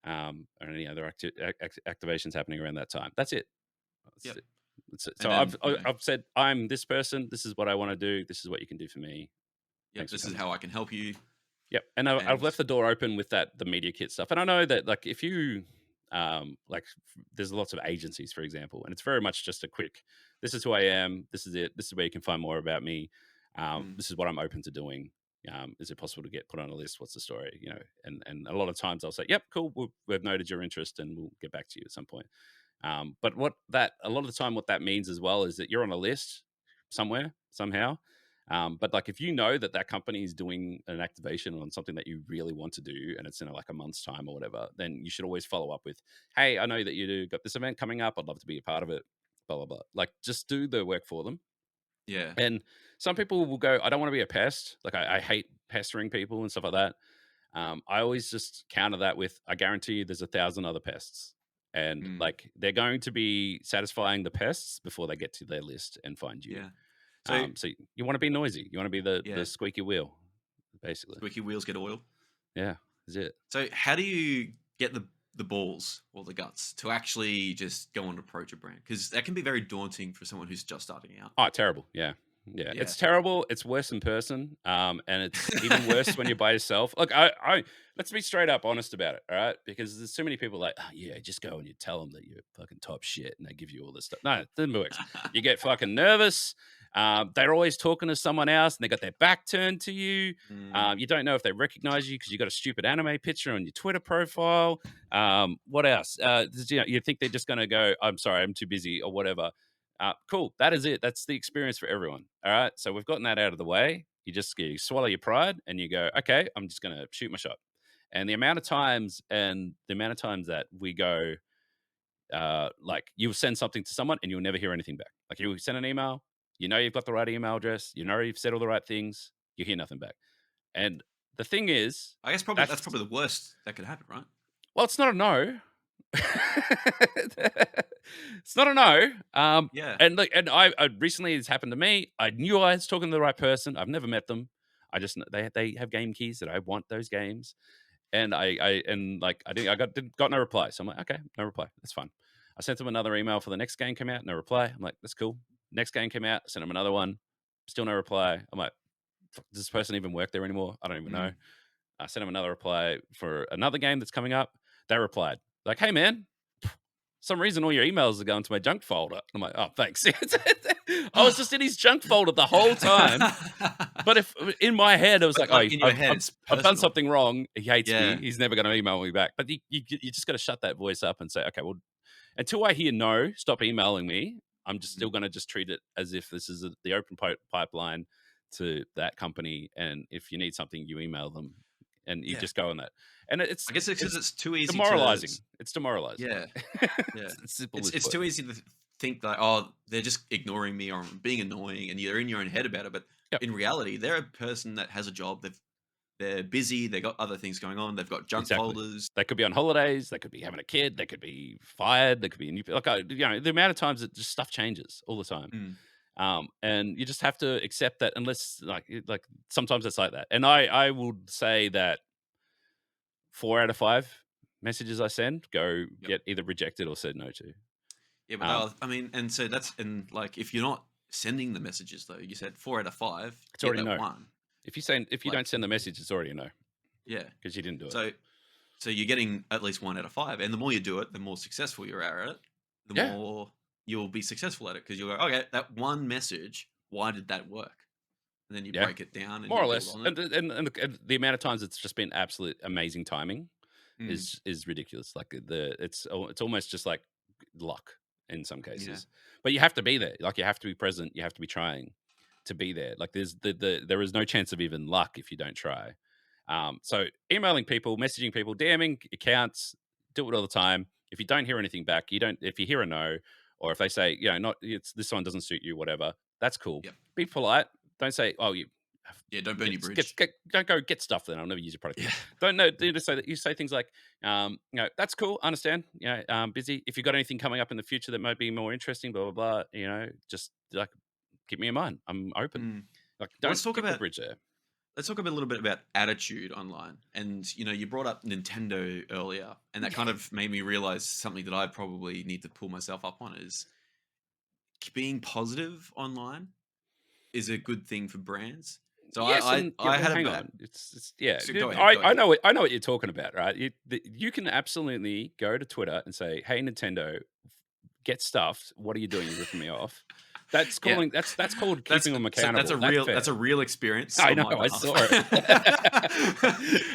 Speaker 2: or any other activations happening around that time? That's it.
Speaker 1: Yep.
Speaker 2: So
Speaker 1: And then,
Speaker 2: I've said I'm this person. This is what I want to do. This is what you can do for me.
Speaker 1: yep,
Speaker 2: Thanks for
Speaker 1: this is
Speaker 2: coming.
Speaker 1: how I can help you.
Speaker 2: Yep, and I've
Speaker 1: And
Speaker 2: left the door open with the media kit stuff, and I know that like if you there's lots of agencies, for example, and it's very much just a quick. This is who I am. This is it. This is where you can find more about me.
Speaker 1: mm,
Speaker 2: This is what I'm open to doing. Is it possible to get put on a list? What's the story? And a lot of times I'll say, "Yep, cool. We've noted your interest, and we'll get back to you at some point." But a lot of the time, what that means as well is that you're on a list somewhere, somehow. But like if you know that company is doing an activation on something that you really want to do, and it's in like a month's time or whatever, then you should always follow up with, "Hey, I know that got this event coming up. I'd love to be a part of it." Blah blah blah. Like just do the work for them.
Speaker 1: yeah,
Speaker 2: And some people will go, "I don't want to be a pest. Like I hate pestering people and stuff like that." I always just counter that with, "I guarantee you, there's 1,000 other pests, and
Speaker 1: mm,
Speaker 2: like they're going to be satisfying the pests before they get to their list and find you."
Speaker 1: yeah. So
Speaker 2: So you want to be noisy. You want to be the
Speaker 1: yeah,
Speaker 2: squeaky wheel, basically.
Speaker 1: squeaky wheels get oil.
Speaker 2: Yeah, is it.
Speaker 1: So how do you get the balls or the guts to actually just go and approach a brand? Because that can be very daunting for someone who's just starting out.
Speaker 2: Oh, terrible. Yeah. Yeah.
Speaker 1: Yeah.
Speaker 2: It's terrible. It's worse in person. And it's even worse when you're by yourself. Look, I let's be straight up honest about it. All right. Because there's so many people like, "Oh, yeah, just go and you tell them that you're fucking top shit and they give you all this stuff." No, it doesn't work. You get fucking nervous. They're always talking to someone else and they got their back turned to you.
Speaker 1: Mm,
Speaker 2: You don't know if they recognize you because you got a stupid anime picture on your Twitter profile. What else? You think they're just going to go, "I'm sorry, I'm too busy," or whatever. Cool. That is it. That's the experience for everyone. All right. So we've gotten that out of the way. You swallow your pride and you go, "Okay, I'm just going to shoot my shot." And the amount of times that we go, like you'll send something to someone and you'll never hear anything back. Like you send an email, you know you've got the right email address, you know you've said all the right things, you hear nothing back. And the thing is,
Speaker 1: I guess probably that's
Speaker 2: that's
Speaker 1: probably the worst that could happen, right?
Speaker 2: well, it's not a no. It's not a no.
Speaker 1: Yeah.
Speaker 2: And like, and I recently it's happened to me. I knew I was talking to the right person. I've never met them. I just they have game keys that I want those games, and got no reply. So I'm like, okay, no reply. That's fine. I sent them another email for the next game came out, no reply. I'm like, that's cool. Next game came out, I sent them another one, still no reply. I'm like, does this person even work there anymore? I don't even know.
Speaker 1: Mm.
Speaker 2: I sent them another reply for another game that's coming up. They replied like, "Hey man, some reason all your emails are going to my junk folder." I'm like, "Oh, thanks." I was just in his junk folder the whole time. But if in my head I was
Speaker 1: But
Speaker 2: like, "Oh,
Speaker 1: like in your head, it's
Speaker 2: I've done
Speaker 1: personal.
Speaker 2: something wrong. He hates me.
Speaker 1: Yeah.
Speaker 2: He's never going to email me back." But you just got to shut that voice up and say, "Okay, well, until I hear no, stop emailing me. I'm just
Speaker 1: Mm.
Speaker 2: still going to just treat it as if this is the open pipeline to that company. And if you need something, you email them, and you
Speaker 1: Yeah.
Speaker 2: just go on that. And
Speaker 1: I guess it's because
Speaker 2: it's
Speaker 1: it's too easy to.
Speaker 2: demoralizing. It's demoralizing.
Speaker 1: Yeah. Yeah.
Speaker 2: It's as simple
Speaker 1: It's
Speaker 2: as
Speaker 1: it's
Speaker 2: put.
Speaker 1: too easy to think that, oh, they're just ignoring me or I'm being annoying, and you're in your own head about it. But
Speaker 2: Yep,
Speaker 1: in reality, they're a person that has a job. They're busy. They got other things going on. They've got junk
Speaker 2: exactly.
Speaker 1: folders.
Speaker 2: They could be on holidays. They could be having a kid. They could be fired. They could be like the amount of times that just stuff changes all the time.
Speaker 1: Mm,
Speaker 2: And you just have to accept that unless like sometimes it's like that. And I would say that 4 out of 5 messages I send go
Speaker 1: yep.
Speaker 2: get either rejected or said no to.
Speaker 1: Yeah, but
Speaker 2: Um,
Speaker 1: I mean, and so that's and like if you're not sending the messages though, you said 4 out of 5,
Speaker 2: it's
Speaker 1: you get
Speaker 2: already
Speaker 1: that
Speaker 2: no.
Speaker 1: one.
Speaker 2: If you
Speaker 1: Like
Speaker 2: don't send the message, it's already a no
Speaker 1: yeah.
Speaker 2: because you didn't do it.
Speaker 1: So you're getting at least 1 out of 5, and the more you do it, the more successful you are at it. The
Speaker 2: Yeah,
Speaker 1: more you'll be successful at it because you'll go, okay, that one message, why did that work? And then you
Speaker 2: yeah,
Speaker 1: break it down and
Speaker 2: more
Speaker 1: you
Speaker 2: or
Speaker 1: build
Speaker 2: less.
Speaker 1: on it.
Speaker 2: And the amount of times it's just been absolute amazing timing
Speaker 1: Mm,
Speaker 2: is ridiculous. Like it's almost just like luck in some
Speaker 1: yeah.
Speaker 2: cases. But you have to be there. Like you have to be present. You have to be trying to be there. Like there is no chance of even luck if you don't try. So emailing people, messaging people, DMing accounts, do it all the time. If you don't hear anything back, you don't. If you hear a no, or if they say, not it's this one doesn't suit you, whatever, that's cool.
Speaker 1: Yep.
Speaker 2: Be polite. Don't say, "Oh, you
Speaker 1: Yeah. Don't burn your bridge.
Speaker 2: don't go get stuff." Then I'll never use your product
Speaker 1: Yeah.
Speaker 2: again. Don't know. You just say that. You say things like, "That's cool. I understand. Busy. If you've got anything coming up in the future that might be more interesting, blah blah blah. Just like keep me in mind. I'm open.
Speaker 1: Mm.
Speaker 2: Like
Speaker 1: Well,
Speaker 2: don't skip the bridge there."
Speaker 1: let's talk a little bit about attitude online. And you brought up Nintendo earlier, and that kind of made me realize something that I probably need to pull myself up on is being positive online is a good thing for brands. So
Speaker 2: Yes, and yeah,
Speaker 1: I
Speaker 2: well,
Speaker 1: had a
Speaker 2: hang
Speaker 1: bad.
Speaker 2: on. It's yeah.
Speaker 1: So go ahead. Go
Speaker 2: I
Speaker 1: ahead.
Speaker 2: know I know what you're talking about, right? You can absolutely go to Twitter and say, "Hey, Nintendo, get stuffed. What are you doing? You're ripping me off." That's
Speaker 1: Yeah,
Speaker 2: calling. That's called keeping them
Speaker 1: that's
Speaker 2: accountable.
Speaker 1: a
Speaker 2: That's
Speaker 1: real
Speaker 2: fair.
Speaker 1: experience
Speaker 2: I
Speaker 1: on
Speaker 2: know.
Speaker 1: my
Speaker 2: I
Speaker 1: behalf.
Speaker 2: saw it.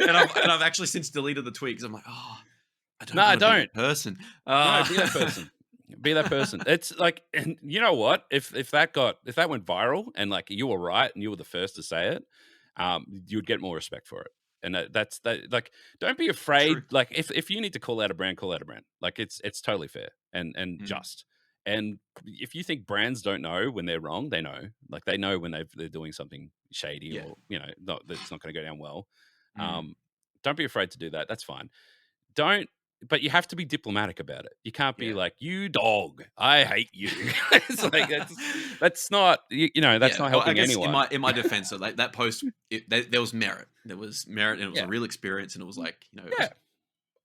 Speaker 1: And I've actually since deleted the tweet because I'm like, oh, I don't
Speaker 2: No,
Speaker 1: want to be
Speaker 2: don't.
Speaker 1: that person.
Speaker 2: No, be that person. Be that person. It's like, and you know what? If that went viral and like you were right and you were the first to say it, you would get more respect for it. And that's that. Like, don't be
Speaker 1: True.
Speaker 2: afraid. Like, if you need to call out a brand, call out a brand. Like, it's totally fair and
Speaker 1: Mm,
Speaker 2: just. And if you think brands don't know when they're wrong, they know. Like, they know when they're doing something shady
Speaker 1: yeah.
Speaker 2: or not that's not going to go down well.
Speaker 1: Mm,
Speaker 2: Um, don't be afraid to do that. That's fine. Don't but you have to be diplomatic about it. You can't be
Speaker 1: yeah.
Speaker 2: like, "You dog, I hate you." It's like that's not that's
Speaker 1: Yeah.
Speaker 2: not
Speaker 1: Well, I
Speaker 2: helping
Speaker 1: guess
Speaker 2: anyone.
Speaker 1: in my defense, so that post, there was merit. There was merit, and it was a
Speaker 2: Yeah,
Speaker 1: real experience, and it was like, it was
Speaker 2: yeah,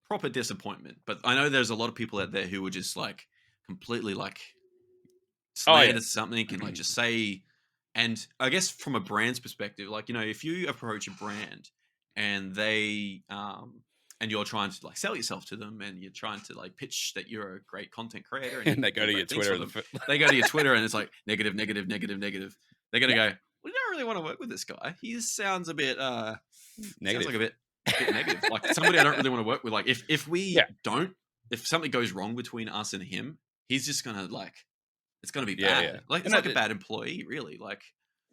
Speaker 1: proper disappointment. But I know there's a lot of people out there who were just like completely like
Speaker 2: oh yeah,
Speaker 1: slander something and like just say. And I guess from a brand's perspective, like, if you approach a brand and they and you're trying to like sell yourself to them, and you're trying to like pitch that you're a great content creator and you
Speaker 2: and
Speaker 1: can
Speaker 2: they go
Speaker 1: do
Speaker 2: to your
Speaker 1: great things for
Speaker 2: Twitter.
Speaker 1: them, they go to your Twitter and it's like negative, negative, negative, negative. They're gonna
Speaker 2: Yeah,
Speaker 1: go, we don't really want to work with this guy. He sounds a bit sounds like
Speaker 2: negative.
Speaker 1: a bit negative. Like somebody I don't really want to work with. Like
Speaker 2: Yeah,
Speaker 1: if something goes wrong between us and him, he's just gonna like, it's gonna be
Speaker 2: yeah, yeah,
Speaker 1: bad. Like it's
Speaker 2: and
Speaker 1: like a bad employee, really. Like,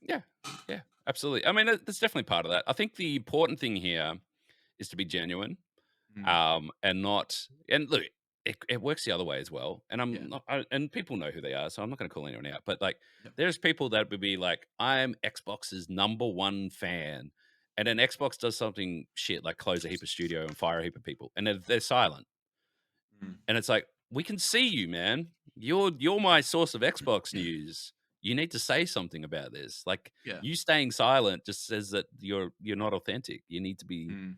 Speaker 2: yeah, yeah, absolutely. I mean, that's definitely part of that. I think the important thing here is to be genuine.
Speaker 1: mm,
Speaker 2: And not and look, it works the other way as well. And
Speaker 1: yeah,
Speaker 2: and people know who they are, so I'm not going to call anyone out. But like,
Speaker 1: yep,
Speaker 2: there's people that would be like, I'm Xbox's #1 fan, and then Xbox does something shit like close a heap of studio and fire a heap of people, and they're silent.
Speaker 1: mm,
Speaker 2: And it's like, we can see you, man. You're my source of Xbox news. You need to say something about this. Like,
Speaker 1: yeah,
Speaker 2: you staying silent just says that you're not authentic. You need to be
Speaker 1: mm,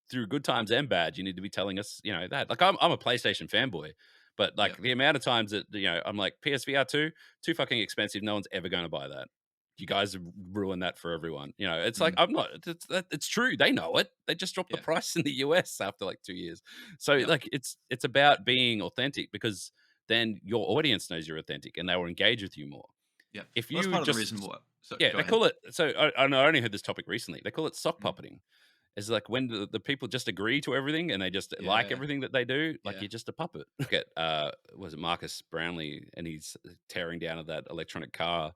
Speaker 2: through good times and bad, you need to be telling us, that. Like, I'm a PlayStation fanboy, but
Speaker 1: yeah,
Speaker 2: like the amount of times that I'm like PSVR two, too fucking expensive. No one's ever going to buy that. You guys have ruined that for everyone. It's like
Speaker 1: mm,
Speaker 2: I'm not. It's true. They know it. They just dropped the
Speaker 1: yeah,
Speaker 2: price in the US after like 2 years. So
Speaker 1: yeah,
Speaker 2: like it's about being authentic because then your audience knows you're authentic and they will engage with you more.
Speaker 1: yeah.
Speaker 2: If
Speaker 1: Well, that's
Speaker 2: you
Speaker 1: part of the
Speaker 2: just
Speaker 1: reason why. So
Speaker 2: yeah,
Speaker 1: go
Speaker 2: they
Speaker 1: ahead.
Speaker 2: call it. So I only heard this topic recently. They call it sock
Speaker 1: Mm,
Speaker 2: puppeting is like when the people just agree to everything and they just like
Speaker 1: yeah,
Speaker 2: everything that they do, like
Speaker 1: yeah,
Speaker 2: you're just a puppet. Look at was it Marcus Brownlee and he's tearing down of that electronic car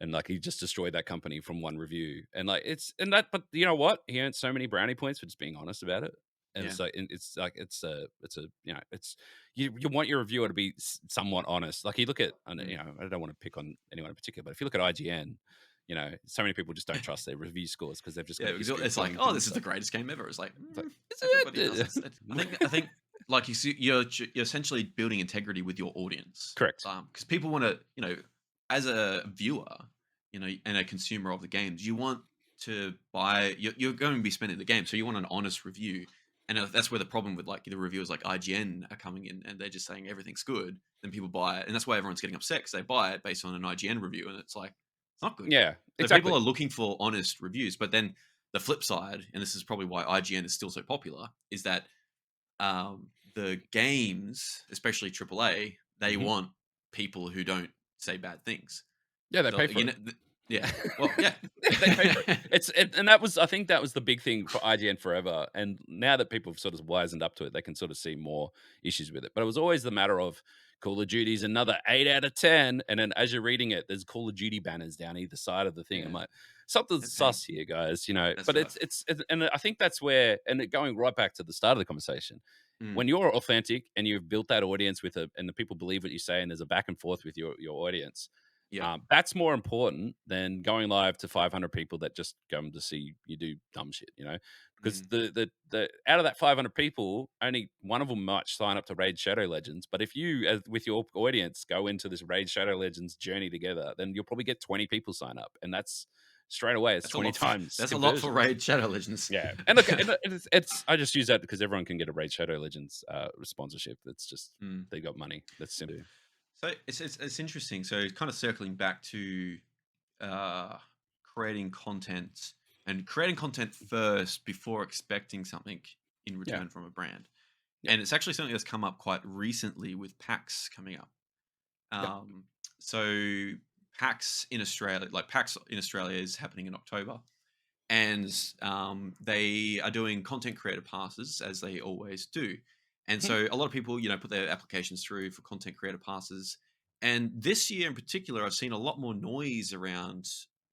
Speaker 2: and like he just destroyed that company from one review. And like but you know what? He earned so many brownie points for just being honest about it. And
Speaker 1: yeah,
Speaker 2: so it's like it's a it's you want your reviewer to be somewhat honest. Like you look at
Speaker 1: mm,
Speaker 2: I don't want to pick on anyone in particular, but if you look at IGN, so many people just don't trust their review scores because they've just
Speaker 1: yeah.
Speaker 2: got a history of
Speaker 1: It's like,
Speaker 2: calling
Speaker 1: oh,
Speaker 2: things
Speaker 1: this is the
Speaker 2: stuff.
Speaker 1: greatest game ever. It's like,
Speaker 2: It's like,
Speaker 1: everybody does
Speaker 2: is
Speaker 1: it.
Speaker 2: it?
Speaker 1: I think like you see, you're essentially building integrity with your audience.
Speaker 2: Correct.
Speaker 1: Because people want to, as a viewer, and a consumer of the games, you want to buy. You're going to be spending the game, so you want an honest review. And if that's where the problem with like the reviewers like IGN are coming in, and they're just saying everything's good. Then people buy it, and that's why everyone's getting upset because they buy it based on an IGN review, and it's like it's not good.
Speaker 2: Yeah,
Speaker 1: So people
Speaker 2: exactly.
Speaker 1: are looking for honest reviews, but then the flip side, and this is probably why IGN is still so popular, is that the games, especially AAA, they
Speaker 2: Hmm.
Speaker 1: want people who don't say bad things.
Speaker 2: Yeah, they
Speaker 1: So
Speaker 2: pay for it.
Speaker 1: yeah. Well, yeah.
Speaker 2: They pay for it. And I think that was the big thing for IGN forever. And now that people have sort of wisened up to it, they can sort of see more issues with it. But it was always the matter of Call of Duty's another 8 out of 10. And then as you're reading it, there's Call of Duty banners down either side of the thing. I'm
Speaker 1: Yeah.
Speaker 2: like, something's
Speaker 1: They're paying.
Speaker 2: sus here, guys.
Speaker 1: That's
Speaker 2: But
Speaker 1: right.
Speaker 2: and I think that's where, going right back to the start of the conversation,
Speaker 1: Mm,
Speaker 2: when you're authentic and you've built that audience and the people believe what you say, and there's a back and forth with your audience,
Speaker 1: yeah.
Speaker 2: that's more important than going live to 500 people that just come to see you do dumb shit, because
Speaker 1: Mm,
Speaker 2: the out of that 500 people, only one of them might sign up to Raid Shadow Legends. But if you, as with your audience, go into this Raid Shadow Legends journey together, then you'll probably get 20 people sign up, and that's straight away it's
Speaker 1: that's a
Speaker 2: 20
Speaker 1: lot.
Speaker 2: times
Speaker 1: That's a lot for
Speaker 2: conversion.
Speaker 1: Raid Shadow Legends.
Speaker 2: Yeah, and look, it's I just use that because everyone can get a Raid Shadow Legends sponsorship. That's just
Speaker 1: Mm.
Speaker 2: they got money. That's simple.
Speaker 1: So it's interesting. So kind of circling back to uh, creating content and creating content first before expecting something in
Speaker 2: Yeah,
Speaker 1: return from a brand.
Speaker 2: yeah,
Speaker 1: And it's actually something that's come up quite recently with PAX coming up.
Speaker 2: yeah.
Speaker 1: Um, so PAX in Australia is happening in October, and they are doing content creator passes as they always do. And
Speaker 2: Mhm.
Speaker 1: so a lot of people, put their applications through for content creator passes. And this year in particular, I've seen a lot more noise around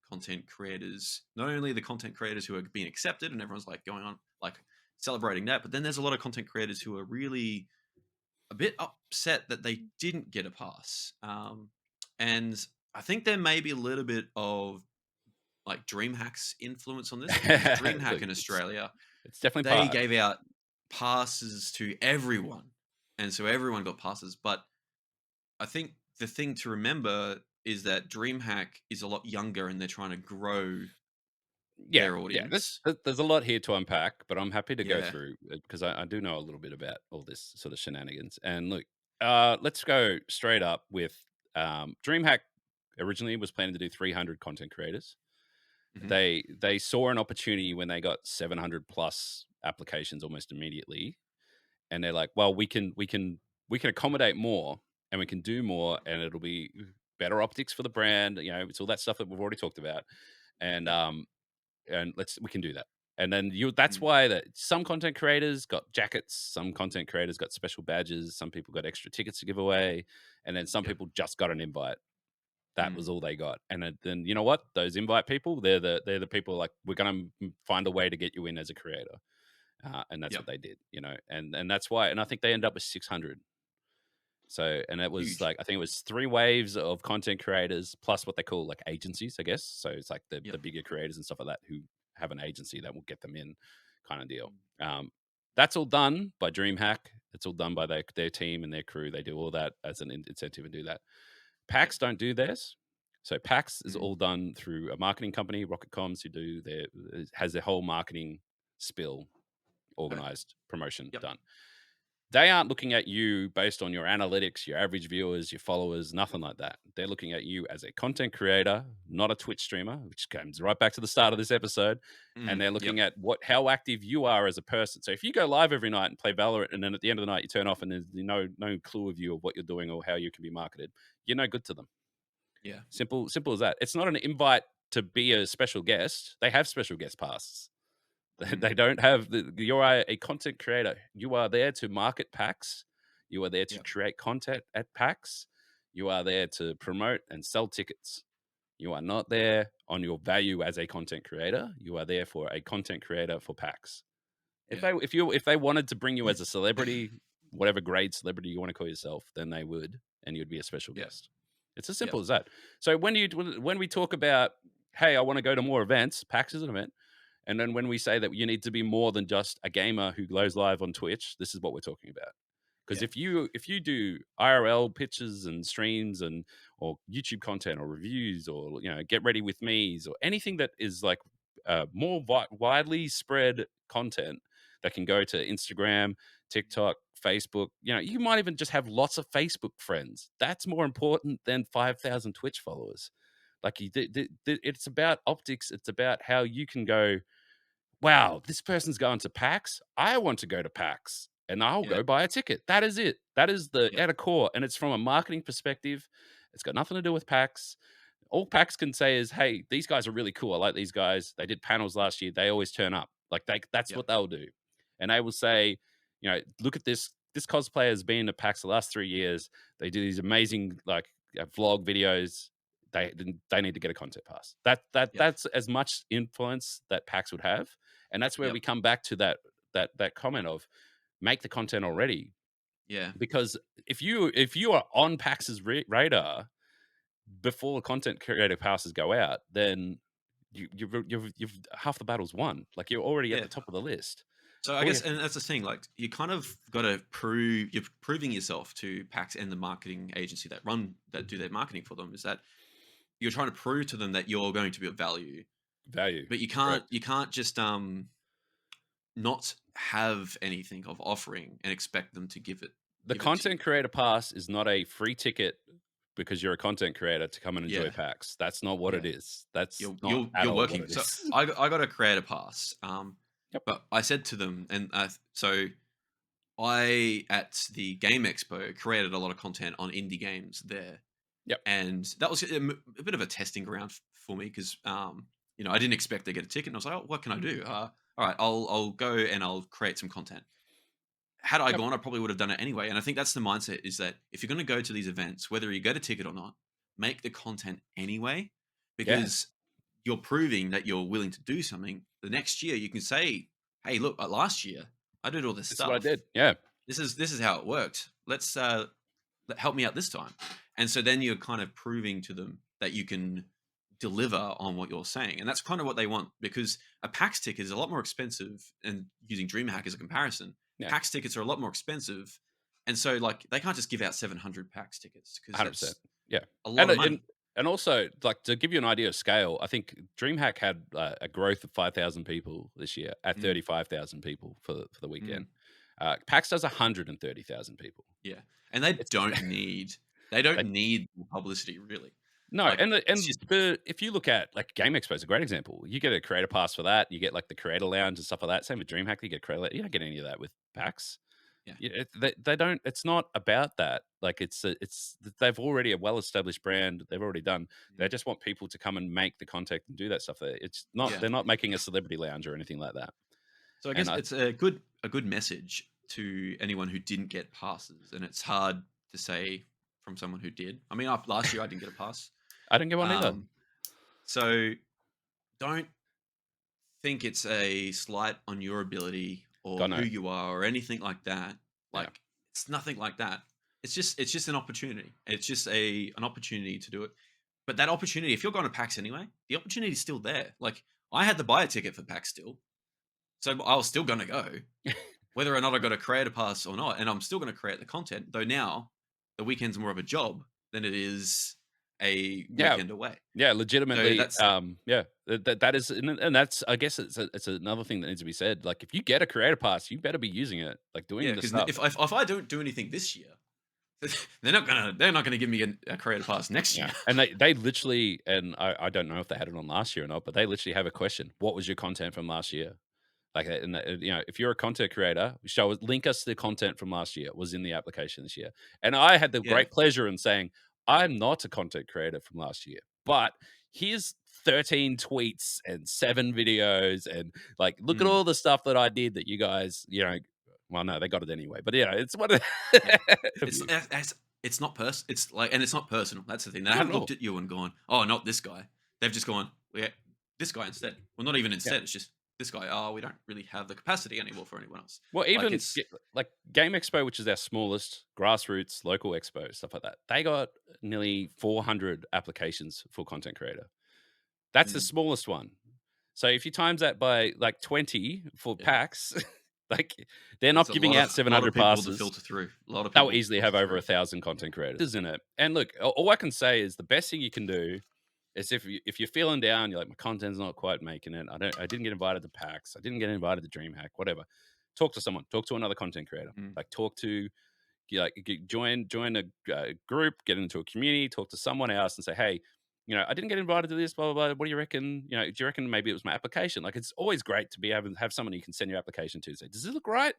Speaker 1: content creators. Not only the content creators who are being accepted, and everyone's like going on like celebrating that, but then there's a lot of content creators who are really a bit upset that they didn't get a pass. And I think there may be a little bit of like DreamHack's influence on this because DreamHack
Speaker 2: Look,
Speaker 1: in Australia,
Speaker 2: it's definitely
Speaker 1: they
Speaker 2: part.
Speaker 1: gave out passes to everyone. And so everyone got passes. But I think the thing to remember is that DreamHack is a lot younger and they're trying to grow
Speaker 2: Yeah,
Speaker 1: their
Speaker 2: yeah.
Speaker 1: audience.
Speaker 2: There's a lot here to unpack, but I'm happy to go
Speaker 1: Yeah.
Speaker 2: through because I do know a little bit about all this sort of shenanigans. And look, let's go straight up with DreamHack. Originally was planning to do 300 content creators.
Speaker 1: Hmm.
Speaker 2: They saw an opportunity when they got 700 plus applications almost immediately, and they're like, well, we can accommodate more and we can do more, and it'll be better optics for the brand. It's all that stuff that we've already talked about, and
Speaker 1: Yep.
Speaker 2: we can do that. And then that's
Speaker 1: Mm.
Speaker 2: why that some content creators got jackets, some content creators got special badges, some people got extra tickets to give away, and then some
Speaker 1: Yep.
Speaker 2: people just got an invite. That
Speaker 1: Mm.
Speaker 2: was all they got. And then you know what? Those invite people, they're the people like we're gonna find a way to get you in as a creator, and that's
Speaker 1: Yep.
Speaker 2: what they did. And that's why. And I think they end up with 600. So, and it was
Speaker 1: Huge.
Speaker 2: like, I think it was 3 waves of content creators plus what they call like agencies, I guess. So it's like the
Speaker 1: Yep.
Speaker 2: bigger creators and stuff like that who have an agency that will get them in, kind of deal.
Speaker 1: Mm.
Speaker 2: Um, that's all done by DreamHack. It's all done by their team and their crew. They do all that as an incentive and do that.
Speaker 1: Yep.
Speaker 2: PAX don't do theirs. So PAX is
Speaker 1: Mm.
Speaker 2: all done through a marketing company, Rocket Comms, who has their whole marketing spill
Speaker 1: Okay.
Speaker 2: organized, promotion
Speaker 1: Yep.
Speaker 2: done. They aren't looking at you based on your analytics, your average viewers, your followers, nothing like that. They're looking at you as a content creator, not a Twitch streamer, which comes right back to the start of this episode. And
Speaker 1: Mm.
Speaker 2: they're
Speaker 1: Yep.
Speaker 2: looking at how active you are as a person. So if you go live every night and play Valorant, and then at the end of the night you turn off and there's no clue of you of what you're doing or how you can be marketed, you're no good to them.
Speaker 1: Yeah.
Speaker 2: Simple as that. It's not an invite to be a special guest. They have special guest passes.
Speaker 1: Mm.
Speaker 2: They don't have you are a content creator. You are there to market packs. You are there to
Speaker 1: Yep.
Speaker 2: create content at packs. You are there to promote and sell tickets. You are not there on your value as a content creator. You are there for a content creator for packs. If
Speaker 1: Yeah.
Speaker 2: they wanted to bring you as a celebrity, whatever grade celebrity you want to call yourself, then they would, and you'd be a special
Speaker 1: Yep.
Speaker 2: guest. It's as
Speaker 1: Yep.
Speaker 2: simple as that. So when we talk about, hey, I want to go to more events, PAX is an event, and then when we say that you need to be more than just a gamer who goes live on Twitch, this is what we're talking about. Because
Speaker 1: Yeah.
Speaker 2: if you do IRL pitches and streams and or YouTube content or reviews or get ready with me's or anything that is like more widely spread content that can go to Instagram, TikTok, Facebook. You might even just have lots of Facebook friends. That's more important than 5,000 Twitch followers. Like it's about optics. It's about how you can go, wow, this person's going to PAX. I want to go to PAX and I'll
Speaker 1: Yeah.
Speaker 2: go buy a ticket. That is it. That is the
Speaker 1: Yep.
Speaker 2: at a core. And it's from a marketing perspective. It's got nothing to do with PAX. All PAX can say is, hey, these guys are really cool. I like these guys. They did panels last year. They always turn up. Like that's
Speaker 1: Yep.
Speaker 2: what they'll do. And they will say, look at this. This cosplayer has been to PAX the last 3 years. They do these amazing like vlog videos. They need to get a content pass.
Speaker 1: Yep.
Speaker 2: That's as much influence that PAX would have, and that's where
Speaker 1: Yep.
Speaker 2: we come back to that comment of make the content already.
Speaker 1: Yeah.
Speaker 2: Because if you are on PAX's radar before the content creator passes go out, then you've half the battle's won. Like you're already at
Speaker 1: Yeah.
Speaker 2: the top of the list.
Speaker 1: So I
Speaker 2: All you
Speaker 1: guess,
Speaker 2: have to,
Speaker 1: and that's the thing. Like, you kind of got to prove you're proving yourself to PAX and the marketing agency that do their marketing for them. Is that you're trying to prove to them that you're going to be of value,
Speaker 2: value,
Speaker 1: but
Speaker 2: correct?
Speaker 1: you can't just not have anything of offering and expect them to give it.
Speaker 2: The
Speaker 1: give it to you.
Speaker 2: content creator pass is not a free ticket because you're a content creator to come and enjoy
Speaker 1: Yeah,
Speaker 2: PAX. That's not what
Speaker 1: yeah.
Speaker 2: it is. That's
Speaker 1: You're
Speaker 2: not
Speaker 1: you're
Speaker 2: at
Speaker 1: you're
Speaker 2: all what
Speaker 1: working.
Speaker 2: it
Speaker 1: So
Speaker 2: is.
Speaker 1: I got a creator pass.
Speaker 2: Yep.
Speaker 1: But I said to them, and so I at the Game Expo created a lot of content on indie games there,
Speaker 2: Yep.
Speaker 1: and that was a bit of a testing ground for me because I didn't expect to get a ticket, and I was like, oh, what can I do? All right, I'll go and I'll create some content. Had I
Speaker 2: Yep.
Speaker 1: gone, I probably would have done it anyway. And I think that's the mindset is that if you're going to go to these events, whether you get a ticket or not, make the content anyway,
Speaker 2: Yeah.
Speaker 1: because you're proving that you're willing to do something. The next year, you can say, "Hey, look, last year I did all this
Speaker 2: This is what I
Speaker 1: stuff.
Speaker 2: did. Yeah.
Speaker 1: This is how it worked. Let's help me out this time." And so then you're kind of proving to them that you can deliver on what you're saying, and that's kind of what they want because a PAX ticket is a lot more expensive. And using DreamHack as a comparison,
Speaker 2: Yeah.
Speaker 1: PAX tickets are a lot more expensive, and so like they can't just give out 700 PAX tickets because
Speaker 2: 100%.
Speaker 1: that's
Speaker 2: Yeah.
Speaker 1: a lot
Speaker 2: And
Speaker 1: of
Speaker 2: uh, and
Speaker 1: money.
Speaker 2: and also, like, to give you an idea of scale, I think DreamHack had a growth of 5,000 people this year at
Speaker 1: Mm,
Speaker 2: 35,000 people for the weekend.
Speaker 1: mm,
Speaker 2: PAX does 130,000 people.
Speaker 1: yeah, and they
Speaker 2: It's
Speaker 1: don't
Speaker 2: they
Speaker 1: need publicity really.
Speaker 2: No,
Speaker 1: Like
Speaker 2: and
Speaker 1: it's just
Speaker 2: if you look at like Game Expo is a great example. You get a creator pass for that. You get like the creator lounge and stuff like that. Same with DreamHack, you get creator. You don't get any of that with PAX.
Speaker 1: yeah.
Speaker 2: They don't. It's not about that. Like it's they've already a well established brand. They've already done. They
Speaker 1: Mm,
Speaker 2: just want people to come and make the content and do that stuff. There, it's not.
Speaker 1: yeah.
Speaker 2: They're not making a celebrity lounge or anything like that.
Speaker 1: So I
Speaker 2: And
Speaker 1: guess it's a good message to anyone who didn't get passes, and it's hard to say from someone who did. I mean, last year I didn't get a pass,
Speaker 2: I didn't get one either.
Speaker 1: um, so don't think it's a slight on your ability or
Speaker 2: God
Speaker 1: who
Speaker 2: no.
Speaker 1: you are or anything like that.
Speaker 2: Yeah.
Speaker 1: Like it's nothing like that. It's just an opportunity. It's just an opportunity to do it. But that opportunity, if you're going to PAX anyway, the opportunity is still there. Like I had to buy a ticket for PAX still, so I was still going to go, whether or not I got a creator pass or not, and I'm still going to create the content. Though now, the weekend's more of a job than it is a
Speaker 2: Yeah.
Speaker 1: weekend away.
Speaker 2: Yeah,
Speaker 1: So
Speaker 2: legitimately.
Speaker 1: that's
Speaker 2: Yeah, that is, and that's. I guess it's another thing that needs to be said. Like, if you get a creator pass, you better be using it, like
Speaker 1: yeah.
Speaker 2: doing the
Speaker 1: Because
Speaker 2: stuff.
Speaker 1: if I don't do anything this year, they're not gonna give me a creator pass next
Speaker 2: Yeah,
Speaker 1: year.
Speaker 2: and they literally, and I don't know if they had it on last year or not, but they literally have a question: what was your content from last year? Like, and if you're a content creator, show us, link us the content from last year was in the application this year. And I had the
Speaker 1: Yeah.
Speaker 2: great pleasure in saying, I'm not a content creator from last year, but here's 13 tweets and 7 videos, and like, look at
Speaker 1: Mm,
Speaker 2: all the stuff that I did that you guys, well, no, they got it anyway, but it's what
Speaker 1: yeah.
Speaker 2: have
Speaker 1: It's
Speaker 2: you?
Speaker 1: it's not It's like, and it's not personal. That's the thing. They
Speaker 2: Not
Speaker 1: haven't
Speaker 2: at
Speaker 1: looked
Speaker 2: all.
Speaker 1: at you and gone, "Oh, not this guy." They've just gone, "Yeah, this guy instead." Well, not even
Speaker 2: Yeah.
Speaker 1: instead. It's just this guy. Oh, we don't really have the capacity anymore for anyone else.
Speaker 2: Well,
Speaker 1: Like
Speaker 2: even
Speaker 1: it's
Speaker 2: like Game Expo, which is our smallest grassroots local expo, stuff like that, they got nearly 400 applications for content creator. That's the
Speaker 1: mm,
Speaker 2: smallest one. So if you times that by like 20 for
Speaker 1: yeah.
Speaker 2: packs, like they're
Speaker 1: There's
Speaker 2: not
Speaker 1: a
Speaker 2: giving
Speaker 1: lot
Speaker 2: out
Speaker 1: of
Speaker 2: 700
Speaker 1: people to
Speaker 2: passes.
Speaker 1: filter through. A lot of
Speaker 2: They'll
Speaker 1: people to
Speaker 2: easily
Speaker 1: filter
Speaker 2: have over
Speaker 1: through.
Speaker 2: 1,000 content creators in it. And look, all I can say is the best thing you can do is if you're feeling down, you're like, my content's not quite making it. I didn't get invited to packs. I didn't get invited to DreamHack, whatever. Talk to someone. Talk to another content creator.
Speaker 1: Mm,
Speaker 2: Like, talk to join a group, get into a community, talk to someone else, and say, hey, I didn't get invited to this, blah blah blah. What do you reckon? Do you reckon maybe it was my application? Like, it's always great to be able to have someone you can send your application to. Say, does this look right?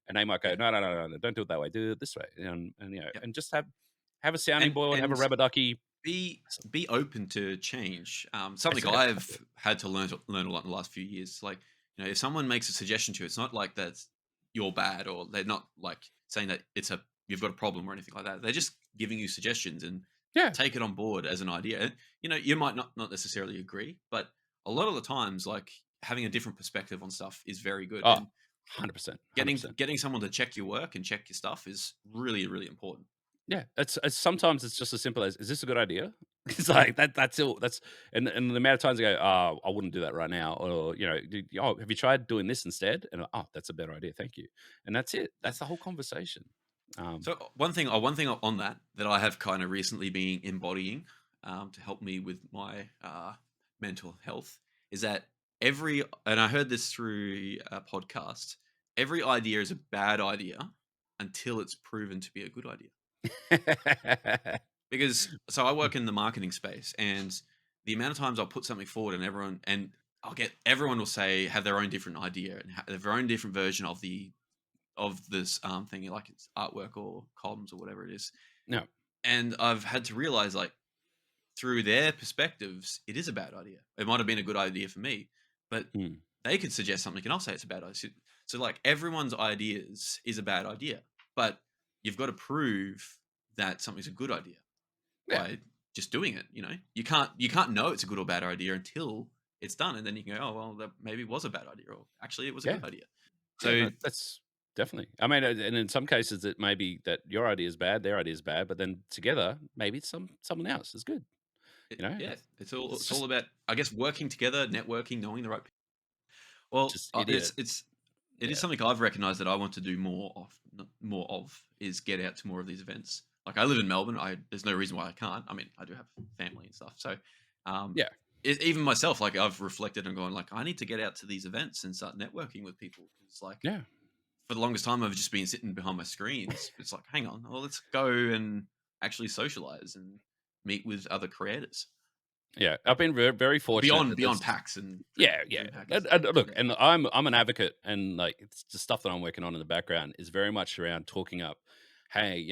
Speaker 2: And they might go,
Speaker 1: yeah.
Speaker 2: no, no, no, no, no, don't do it that way. Do it this way,
Speaker 1: Yep.
Speaker 2: and just have a sounding
Speaker 1: And
Speaker 2: board, have a
Speaker 1: and
Speaker 2: rubber ducky.
Speaker 1: be be open to change. Something
Speaker 2: Basically, that's
Speaker 1: I've
Speaker 2: it.
Speaker 1: had to learn a lot in the last few years. Like, if someone makes a suggestion to you, it's not like that you're bad, or they're not like saying that you've got a problem or anything like that. They're just giving you suggestions, and
Speaker 2: Yeah,
Speaker 1: take it on board as an idea. And, you might not necessarily agree, but a lot of the times, like having a different perspective on stuff is very good.
Speaker 2: oh,
Speaker 1: And
Speaker 2: 100%,
Speaker 1: getting
Speaker 2: 100%.
Speaker 1: getting someone to check your work and check your stuff is really really important.
Speaker 2: Yeah, it's sometimes it's just as simple as, "Is this a good idea?" It's
Speaker 1: Yeah.
Speaker 2: like that. That's all. And the amount of times I go, "Oh, I wouldn't do that right now," or "Oh, have you tried doing this instead?" And oh, that's a better idea. Thank you. And that's it.
Speaker 1: Yeah.
Speaker 2: That's the whole conversation. Um,
Speaker 1: So one thing on that I have kind of recently been embodying, to help me with my mental health, is that and I heard this through a podcast. Every idea is a bad idea until it's proven to be a good idea. Because so I work in the marketing space, and the amount of times I'll put something forward and everyone will say have their own different idea and have their own different version of this thing, like it's artwork or comms or whatever it is.
Speaker 2: No.
Speaker 1: And I've had to realize, like, through their perspectives, it is a bad idea. It might have been a good idea for me, but
Speaker 2: Mm.
Speaker 1: they could suggest something and I'll say it's a bad idea. So like everyone's ideas is a bad idea, but you've got to prove that something's a good idea
Speaker 2: Yeah.
Speaker 1: by just doing it. You can't know it's a good or bad idea until it's done, and then you can go, oh well, that maybe was a bad idea, or actually it was a
Speaker 2: Yeah.
Speaker 1: good idea.
Speaker 2: Yeah,
Speaker 1: So
Speaker 2: no, that's definitely. I mean, and in some cases, it may be that your idea is bad, their idea is bad, but then together, maybe someone else is good.
Speaker 1: yeah, it's all
Speaker 2: It's
Speaker 1: it's all
Speaker 2: just
Speaker 1: about, I guess, working together, networking, knowing the right people. Well,
Speaker 2: just idiot.
Speaker 1: it is
Speaker 2: Yeah.
Speaker 1: something I've recognized that I want to do more of is get out to more of these events. Like, I live in Melbourne. There's no reason why I can't. I mean, I do have family and stuff. So, um,
Speaker 2: Yeah.
Speaker 1: even myself, like, I've reflected and gone, like, I need to get out to these events and start networking with people. Because, like,
Speaker 2: Yeah.
Speaker 1: for the longest time, I've just been sitting behind my screens. It's like, hang on, well, let's go and actually socialize and meet with other creators
Speaker 2: Yeah. I've been very fortunate that
Speaker 1: beyond
Speaker 2: there's
Speaker 1: PAX and
Speaker 2: yeah, yeah.
Speaker 1: food packets.
Speaker 2: And look, and I'm an advocate, and like it's the stuff that I'm working on in the background is very much around talking up. Hey,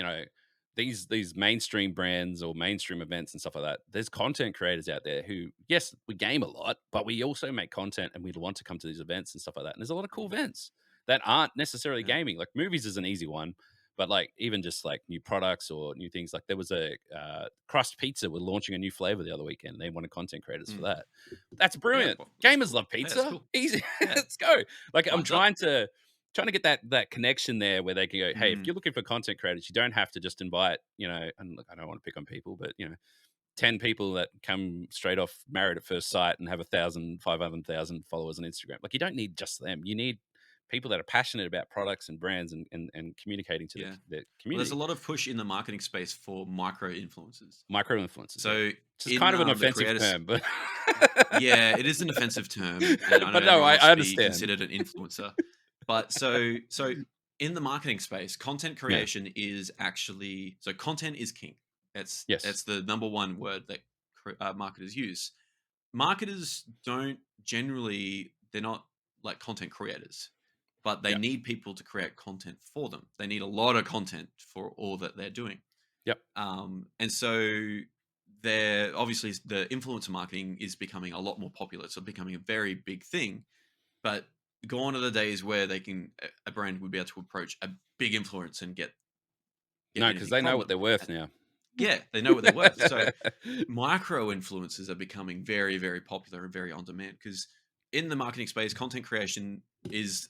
Speaker 2: these mainstream brands or mainstream events and stuff like that. There's content creators out there who, yes, we game a lot, but we also make content and we want to come to these events and stuff like that. And there's a lot of cool events that aren't necessarily
Speaker 1: Yeah.
Speaker 2: gaming. Like movies is an easy one, but like even just like new products or new things. Like there was a crust pizza. We're launching a new flavor the other weekend. They wanted content creators for
Speaker 1: Mm.
Speaker 2: that. That's
Speaker 1: Yeah,
Speaker 2: brilliant.
Speaker 1: well, that's
Speaker 2: Gamers
Speaker 1: cool.
Speaker 2: love
Speaker 1: Yeah, that's
Speaker 2: pizza.
Speaker 1: cool.
Speaker 2: Easy.
Speaker 1: Yeah,
Speaker 2: Let's go. Like I'm
Speaker 1: lines up.
Speaker 2: trying to get that connection there where they can go, hey, if
Speaker 1: Mm.
Speaker 2: you're looking for content creators, you don't have to just invite, and look, I don't want to pick on people, but 10 people that come straight off Married at First Sight and have 1,000, 500,000 followers on Instagram. Like you don't need just them. You need people that are passionate about products and brands and communicating to
Speaker 1: Yeah.
Speaker 2: the
Speaker 1: Well, there's a
Speaker 2: community.
Speaker 1: lot of push in the marketing space for micro influencers.
Speaker 2: Micro influencers, yeah.
Speaker 1: So
Speaker 2: Which is
Speaker 1: in
Speaker 2: kind of an
Speaker 1: the
Speaker 2: offensive
Speaker 1: creators,
Speaker 2: term, but
Speaker 1: yeah, it is an offensive term, and I know
Speaker 2: but no,
Speaker 1: everyone wants
Speaker 2: I
Speaker 1: to be
Speaker 2: understand.
Speaker 1: considered an influencer. But so in the marketing space, content
Speaker 2: Yeah.
Speaker 1: creation is actually, so content is king. That's
Speaker 2: Yes.
Speaker 1: the number one word that marketers use. Marketers don't generally, they're not like content creators, but they
Speaker 2: Yeah.
Speaker 1: need people to create content for them. They need a lot of content for all that they're doing.
Speaker 2: Yep.
Speaker 1: And so they're obviously, the influencer marketing is becoming a lot more popular. It's becoming a very big thing. But gone are the days where a brand would be able to approach a big influence and get
Speaker 2: No, because
Speaker 1: anything
Speaker 2: they know
Speaker 1: from
Speaker 2: what
Speaker 1: them.
Speaker 2: they're worth now.
Speaker 1: Yeah, they know what they're worth. So micro influencers are becoming very, very popular and very on demand, because in the marketing space, content creation is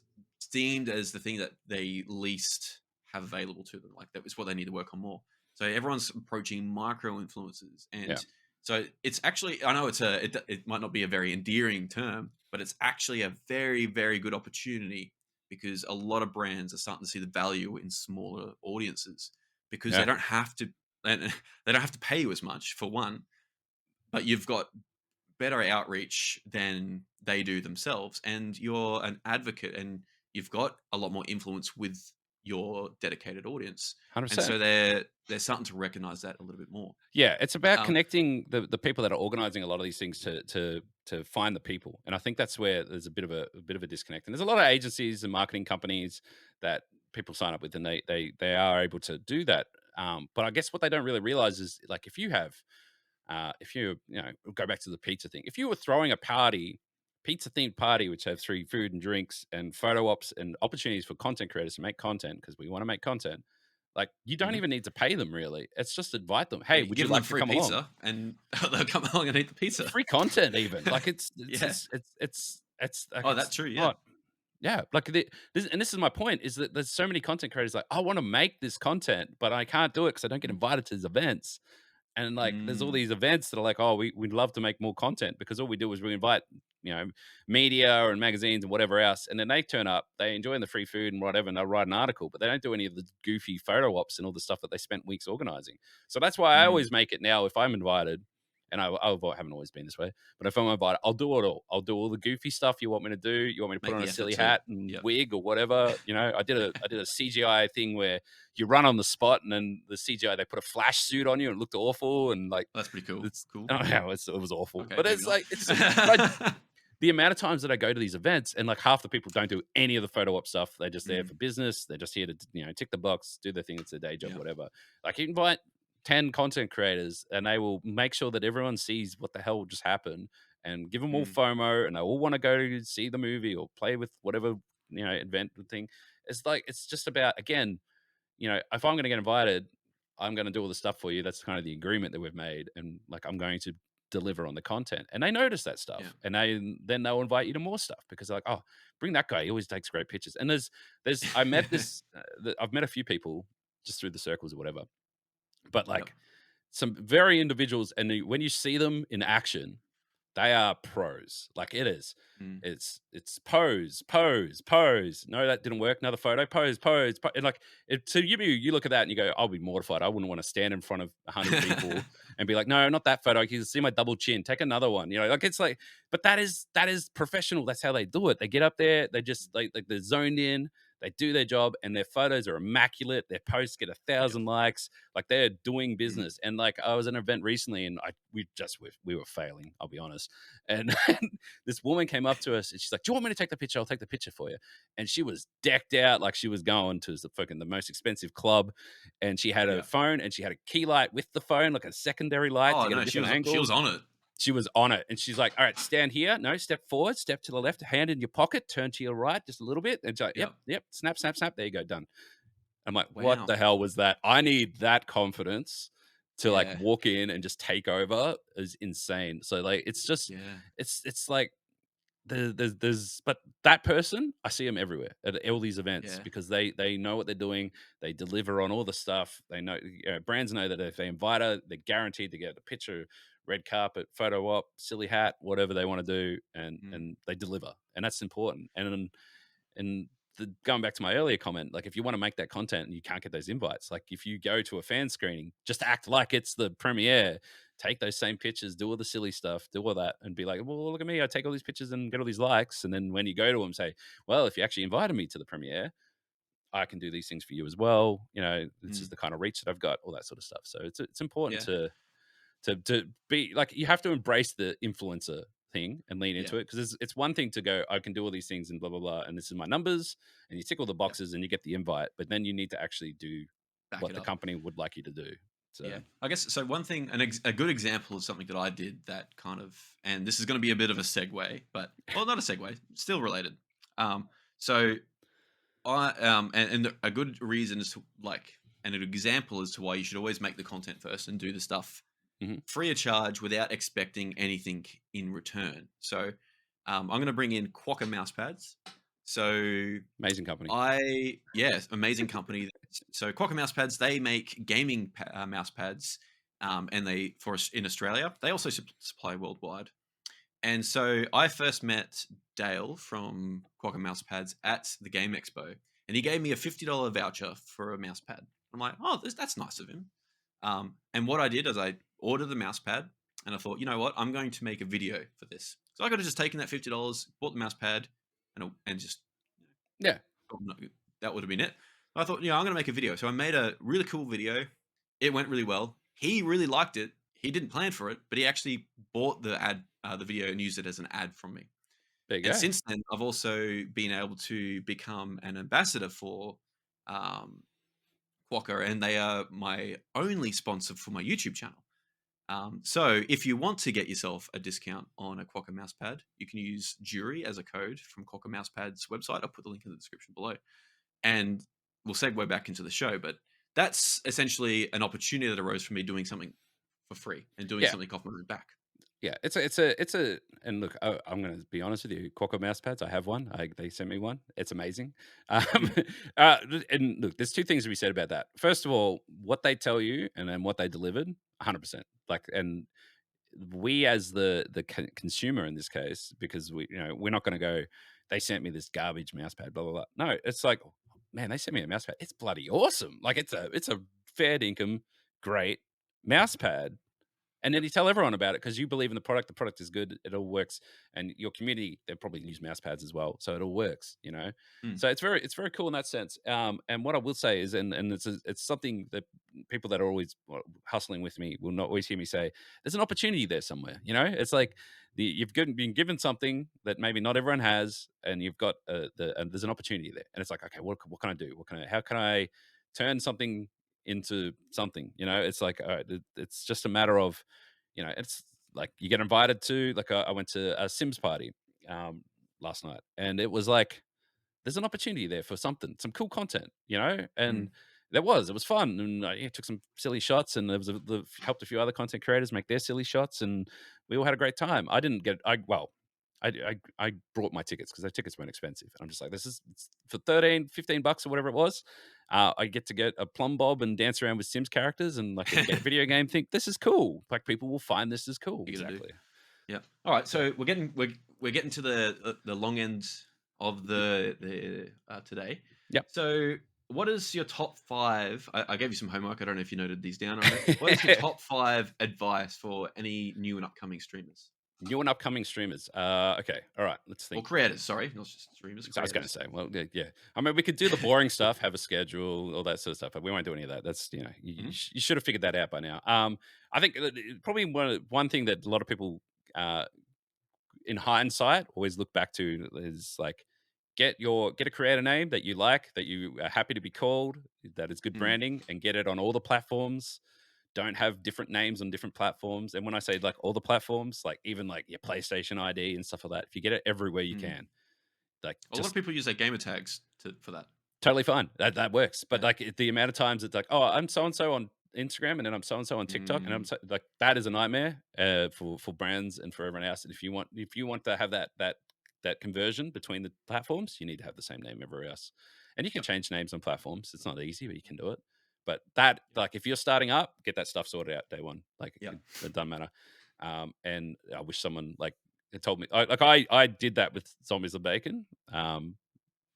Speaker 1: deemed as the thing that they least have available to them. Like, that is what they need to work on more. So everyone's approaching micro influencers,
Speaker 2: Yeah.
Speaker 1: and so it's actually, I know it might not be a very endearing term, but it's actually a very, very good opportunity, because a lot of brands are starting to see the value in smaller audiences, because
Speaker 2: Yeah.
Speaker 1: they don't have to they don't have to pay you as much, for one, but you've got better outreach than they do themselves, and you're an advocate, and you've got a lot more influence with your dedicated audience, and
Speaker 2: 100%.
Speaker 1: so they're starting to recognize that a little bit more.
Speaker 2: Yeah, it's about
Speaker 1: Um,
Speaker 2: connecting the people that are organizing a lot of these things to find the people, and I think that's where there's a bit of a disconnect. And there's a lot of agencies and marketing companies that people sign up with, and they are able to do that. But I guess what they don't really realize is, like, if you go back to the pizza thing, if you were throwing a party, pizza themed party, which have free food and drinks and photo ops and opportunities for content creators to make content, because we want to make content. Like, you don't
Speaker 1: mhm.
Speaker 2: even need to pay them, really. It's just invite them.
Speaker 1: Yeah,
Speaker 2: Hey,
Speaker 1: you
Speaker 2: would you
Speaker 1: give them
Speaker 2: like to
Speaker 1: free
Speaker 2: come along?
Speaker 1: pizza, and they'll come along and eat the pizza.
Speaker 2: Free content, even. Like it's
Speaker 1: Yeah.
Speaker 2: just, it's like
Speaker 1: Oh, that's
Speaker 2: it's
Speaker 1: true. Yeah.
Speaker 2: not. Yeah, like this is my point: is that there's so many content creators like, I want to make this content, but I can't do it because I don't get invited to these events. And like, there's all
Speaker 1: Mm,
Speaker 2: these events that are like, oh, we'd love to make more content, because all we do is we invite, media and magazines and whatever else. And then they turn up, they enjoy the free food and whatever, and they'll write an article, but they don't do any of the goofy photo ops and all the stuff that they spent weeks organizing. So that's why I
Speaker 1: mm,
Speaker 2: always make it now, if I'm invited, and haven't always been this way, but if I'm invited, I'll do it all. I'll do all the goofy stuff you want me to do. You want me to put
Speaker 1: Make
Speaker 2: on a
Speaker 1: the effort
Speaker 2: silly
Speaker 1: to.
Speaker 2: hat and
Speaker 1: Yep.
Speaker 2: wig or whatever. I did a CGI thing where you run on the spot, and then the CGI, they put a flash suit on you and it looked awful, and like
Speaker 1: That's pretty cool.
Speaker 2: it's
Speaker 1: Cool.
Speaker 2: oh yeah, it was awful.
Speaker 1: Okay,
Speaker 2: But
Speaker 1: maybe
Speaker 2: it's
Speaker 1: not.
Speaker 2: like but the amount of times that I go to these events, and like half the people don't do any of the photo op stuff. They're just there
Speaker 1: Mm,
Speaker 2: for business. They're just here to tick the box, do their thing. It's their day job,
Speaker 1: yeah.
Speaker 2: whatever. Like, you invite 10 content creators, and they will make sure that everyone sees what the hell just happened, and give them all
Speaker 1: Mm,
Speaker 2: FOMO, and they all want to go to see the movie or play with whatever event thing. It's like, it's just about, again, if I'm going to get invited, I'm going to do all the stuff for you. That's kind of the agreement that we've made. And like, I'm going to deliver on the content. And they notice that
Speaker 1: yeah.
Speaker 2: stuff. And then they'll invite you to more stuff because they're like, oh, bring that guy. He always takes great pictures. And I met I've met a few people just through the circles or whatever, but
Speaker 1: Yep.
Speaker 2: like some very individuals. And when you see them in action, they are pros. Like, it is.
Speaker 1: Mm,
Speaker 2: It's pose, pose, pose. No, that didn't work. Another photo, pose, pose. And like, so you look at that and you go, I'll be mortified. I wouldn't want to stand in front of 100 people and be like, no, not that photo. You can see my double chin. Take another one. Like, it's like, but that is professional. That's how they do it. They get up there. They just like they're zoned in. They do their job, and their photos are immaculate. Their posts get
Speaker 1: yep.
Speaker 2: 1,000 likes. Like, they're doing
Speaker 1: Mm,
Speaker 2: business. And like, I was at an event recently, and we were failing. I'll be honest. And this woman came up to us, and she's like, "Do you want me to take the picture? I'll take the picture for you." And she was decked out like she was going to the most expensive club, and she had a
Speaker 1: yeah.
Speaker 2: phone, and she had a key light with the phone, like a secondary light to
Speaker 1: Oh
Speaker 2: get a
Speaker 1: no, she
Speaker 2: different
Speaker 1: was she
Speaker 2: angle.
Speaker 1: was on it.
Speaker 2: She was on it, and she's like, "All right, stand here. No, step forward, step to the left, hand in your pocket, turn to your right just a little bit." And she's like, "Yep,
Speaker 1: Yep.
Speaker 2: yep, snap, snap, snap. There you go, done." I'm like, "What
Speaker 1: Wow.
Speaker 2: the hell was that?" I need that confidence to like
Speaker 1: Yeah.
Speaker 2: walk in and just take over is insane. So like, it's just,
Speaker 1: Yeah.
Speaker 2: it's like but that person, I see them everywhere at all these events
Speaker 1: Yeah.
Speaker 2: because they know what they're doing. They deliver on all the stuff. They know, brands know that if they invite her, they're guaranteed to get a picture, red carpet, photo op, silly hat, whatever they want to do, and
Speaker 1: Mm,
Speaker 2: and they deliver, and that's important. And going back to my earlier comment, like, if you want to make that content and you can't get those invites, like if you go to a fan screening, just act like it's the premiere, take those same pictures, do all the silly stuff, do all that, and be like, well, look at me, I take all these pictures and get all these likes. And then when you go to them, say, well, if you actually invited me to the premiere, I can do these things for you as well. This is
Speaker 1: mm,
Speaker 2: the kind of reach that I've got, all that sort of stuff. So it's important
Speaker 1: yeah.
Speaker 2: to be like, you have to embrace the influencer thing and lean
Speaker 1: Yeah.
Speaker 2: into it, because it's one thing to go, I can do all these things and blah blah blah, and this is my numbers, and you tick all the
Speaker 1: Yeah.
Speaker 2: boxes and you get the invite, but then you need to actually do
Speaker 1: Back
Speaker 2: what
Speaker 1: it
Speaker 2: the
Speaker 1: up.
Speaker 2: company would like you to do. So
Speaker 1: Yeah, I guess so. One thing, a good example of something that I did that kind of, and this is going to be a bit of a segue, but well, not a segue, still related. So and a good reason is to like, and an example as to why you should always make the content first and do the stuff
Speaker 2: mhm,
Speaker 1: free of charge without expecting anything in return. So I'm going to bring in Quokka Mousepads. So
Speaker 2: amazing company.
Speaker 1: amazing company. So Quokka Mousepads, they make gaming mouse pads, and they for us in Australia. They also supply worldwide. And so I first met Dale from Quokka Mousepads at the Game Expo, and he gave me a $50 voucher for a mouse pad. I'm like, oh, that's nice of him. And what I did is I ordered the mouse pad, and I thought, you know what, I'm going to make a video for this. So I could have just taken that $50, bought the mouse pad, and just
Speaker 2: Yeah,
Speaker 1: oh, no, that would have been it. I thought, I'm going to make a video. So I made a really cool video. It went really well. He really liked it. He didn't plan for it, but he actually bought the video, and used it as an ad from me.
Speaker 2: there you
Speaker 1: And
Speaker 2: go.
Speaker 1: since then, I've also been able to become an ambassador for um, Quokka, and they are my only sponsor for my YouTube channel. So if you want to get yourself a discount on a Quokka mousepad, you can use Jury as a code from Quokka Mousepad's website. I'll put the link in the description below. And we'll segue back into the show, but that's essentially an opportunity that arose from me doing something for free and doing
Speaker 2: Yeah,
Speaker 1: something off my own back.
Speaker 2: yeah, it's a and look, I'm going to be honest with you, Quokka mouse pads, I have one. They sent me one. It's amazing.
Speaker 1: Mm,
Speaker 2: And look, there's two things to be said about that. First of all, what they tell you and then what they delivered, 100%. Like, and we as the consumer in this case, because we're not going to go, they sent me this garbage mouse pad, blah blah blah. No, it's like, man, they sent me a mouse pad. It's bloody awesome. Like, it's a fair income, great mouse pad, And then
Speaker 1: Yep.
Speaker 2: you tell everyone about it because you believe in the product. The product is good. It all works, and your community they probably use mouse pads as well, so it all works.
Speaker 1: Mm.
Speaker 2: So it's very cool in that sense. And what I will say is, and it's something that people that are always hustling with me will not always hear me say. There's an opportunity there somewhere. It's like been given something that maybe not everyone has, and you've got and there's an opportunity there, and it's like, okay, what can I do? How can I turn something into something? It's like, all right, it's just a matter of, it's like you get invited to, like, I went to a Sims party um, last night, and it was like there's an opportunity there for something, some cool content, and
Speaker 1: Mm.
Speaker 2: it was fun, and I took some silly shots, and there was helped a few other content creators make their silly shots, and we all had a great time. I didn't get, I well, I brought my tickets because their tickets weren't expensive. And I'm just like, this is it's for 13, $15 or whatever it was. I get a plumb bob and dance around with Sims characters and like get a video game. Think this is cool. Like people will find this is cool.
Speaker 1: You're gonna do.
Speaker 2: Exactly.
Speaker 1: Yeah. All right.
Speaker 2: So
Speaker 1: So we're getting to the long end of the today.
Speaker 2: yeah.
Speaker 1: So what is your top five? I gave you some homework. I don't know if you noted these down already. What is your top five advice for any new and upcoming streamers
Speaker 2: New and upcoming streamers. Okay. All right. Let's
Speaker 1: or
Speaker 2: think.
Speaker 1: creators? Sorry, not just streamers.
Speaker 2: So I was going to
Speaker 1: Creators.
Speaker 2: say, well, yeah, yeah. I mean, we could do the boring stuff, have a schedule, all that sort of stuff, but we won't do any of that. That's
Speaker 1: Hmm.
Speaker 2: you should have figured that out by now. I think probably one thing that a lot of people, uh, in hindsight, always look back to is like get a creator name that you like, that you are happy to be called, that is good
Speaker 1: Mm.
Speaker 2: branding, and get it on all the platforms. Don't have different names on different platforms. And when I say like all the platforms, like even like your PlayStation ID and stuff like that, if you get it everywhere you
Speaker 1: Mm.
Speaker 2: can, like
Speaker 1: A lot of
Speaker 2: just
Speaker 1: people use their gamer tags for that.
Speaker 2: totally fine. That works. But
Speaker 1: Yeah.
Speaker 2: like the amount of times it's like, oh, I'm so and so on Instagram, and then I'm so and so on TikTok, and
Speaker 1: Mm.
Speaker 2: like that is a nightmare for brands and for everyone else. And if you want to have that conversion between the platforms, you need to have the same name everywhere else. And you can
Speaker 1: Yep.
Speaker 2: change names on platforms. It's not easy, but you can do it. But that,
Speaker 1: Yep.
Speaker 2: like, if you're starting up, get that stuff sorted out day one. Like,
Speaker 1: Yep.
Speaker 2: it doesn't matter. And I wish someone like it told me. I did that with Zombies of Bacon.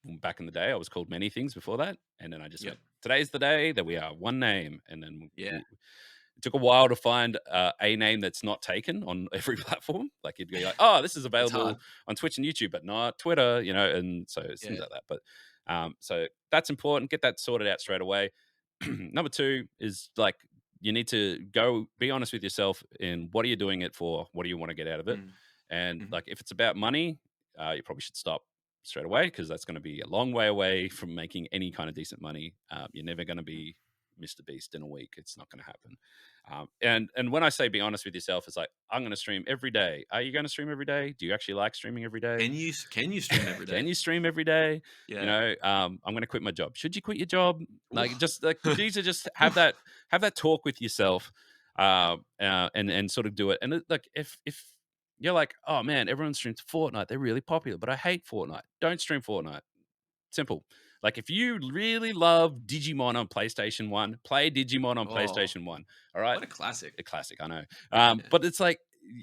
Speaker 2: Back in the day, I was called many things before that, and then I just
Speaker 1: Yep.
Speaker 2: went, "Today's the day that we are one name." And then
Speaker 1: Yeah.
Speaker 2: it took a while to find a name that's not taken on every platform. Like you'd be like, "Oh, this is
Speaker 1: It's hard.
Speaker 2: available on Twitch and YouTube, but not Twitter," and so it's things
Speaker 1: Yeah.
Speaker 2: like that. But so that's important. Get that sorted out straight away. Number two is like you need to go be honest with yourself in what are you doing it for? What do you want to get out of it?
Speaker 1: Mm.
Speaker 2: And
Speaker 1: Mhm.
Speaker 2: like if it's about money, you probably should stop straight away because that's going to be a long way away from making any kind of decent money. You're never going to
Speaker 1: Mm.
Speaker 2: be Mr. Beast in a week. It's not going to happen. And when I say be honest with yourself, it's like I'm going to stream every day. Are you going to stream every day? Do you actually like streaming every day?
Speaker 1: Can you stream every
Speaker 2: Can
Speaker 1: day?
Speaker 2: you stream every day?
Speaker 1: Yeah.
Speaker 2: I'm going to quit my job. Should you quit your job?
Speaker 1: Ooh.
Speaker 2: Like, just like you need to just have
Speaker 1: Oof.
Speaker 2: that talk with yourself,
Speaker 1: Yep.
Speaker 2: and sort of do it. And like if you're like, oh man, everyone streams Fortnite, they're really popular, but I hate Fortnite. Don't stream Fortnite. Simple. Like if you really love Digimon on PlayStation 1, play Digimon on
Speaker 1: Oh,
Speaker 2: PlayStation 1. All right?
Speaker 1: what a classic.
Speaker 2: A classic, I know.
Speaker 1: Yeah.
Speaker 2: But it's like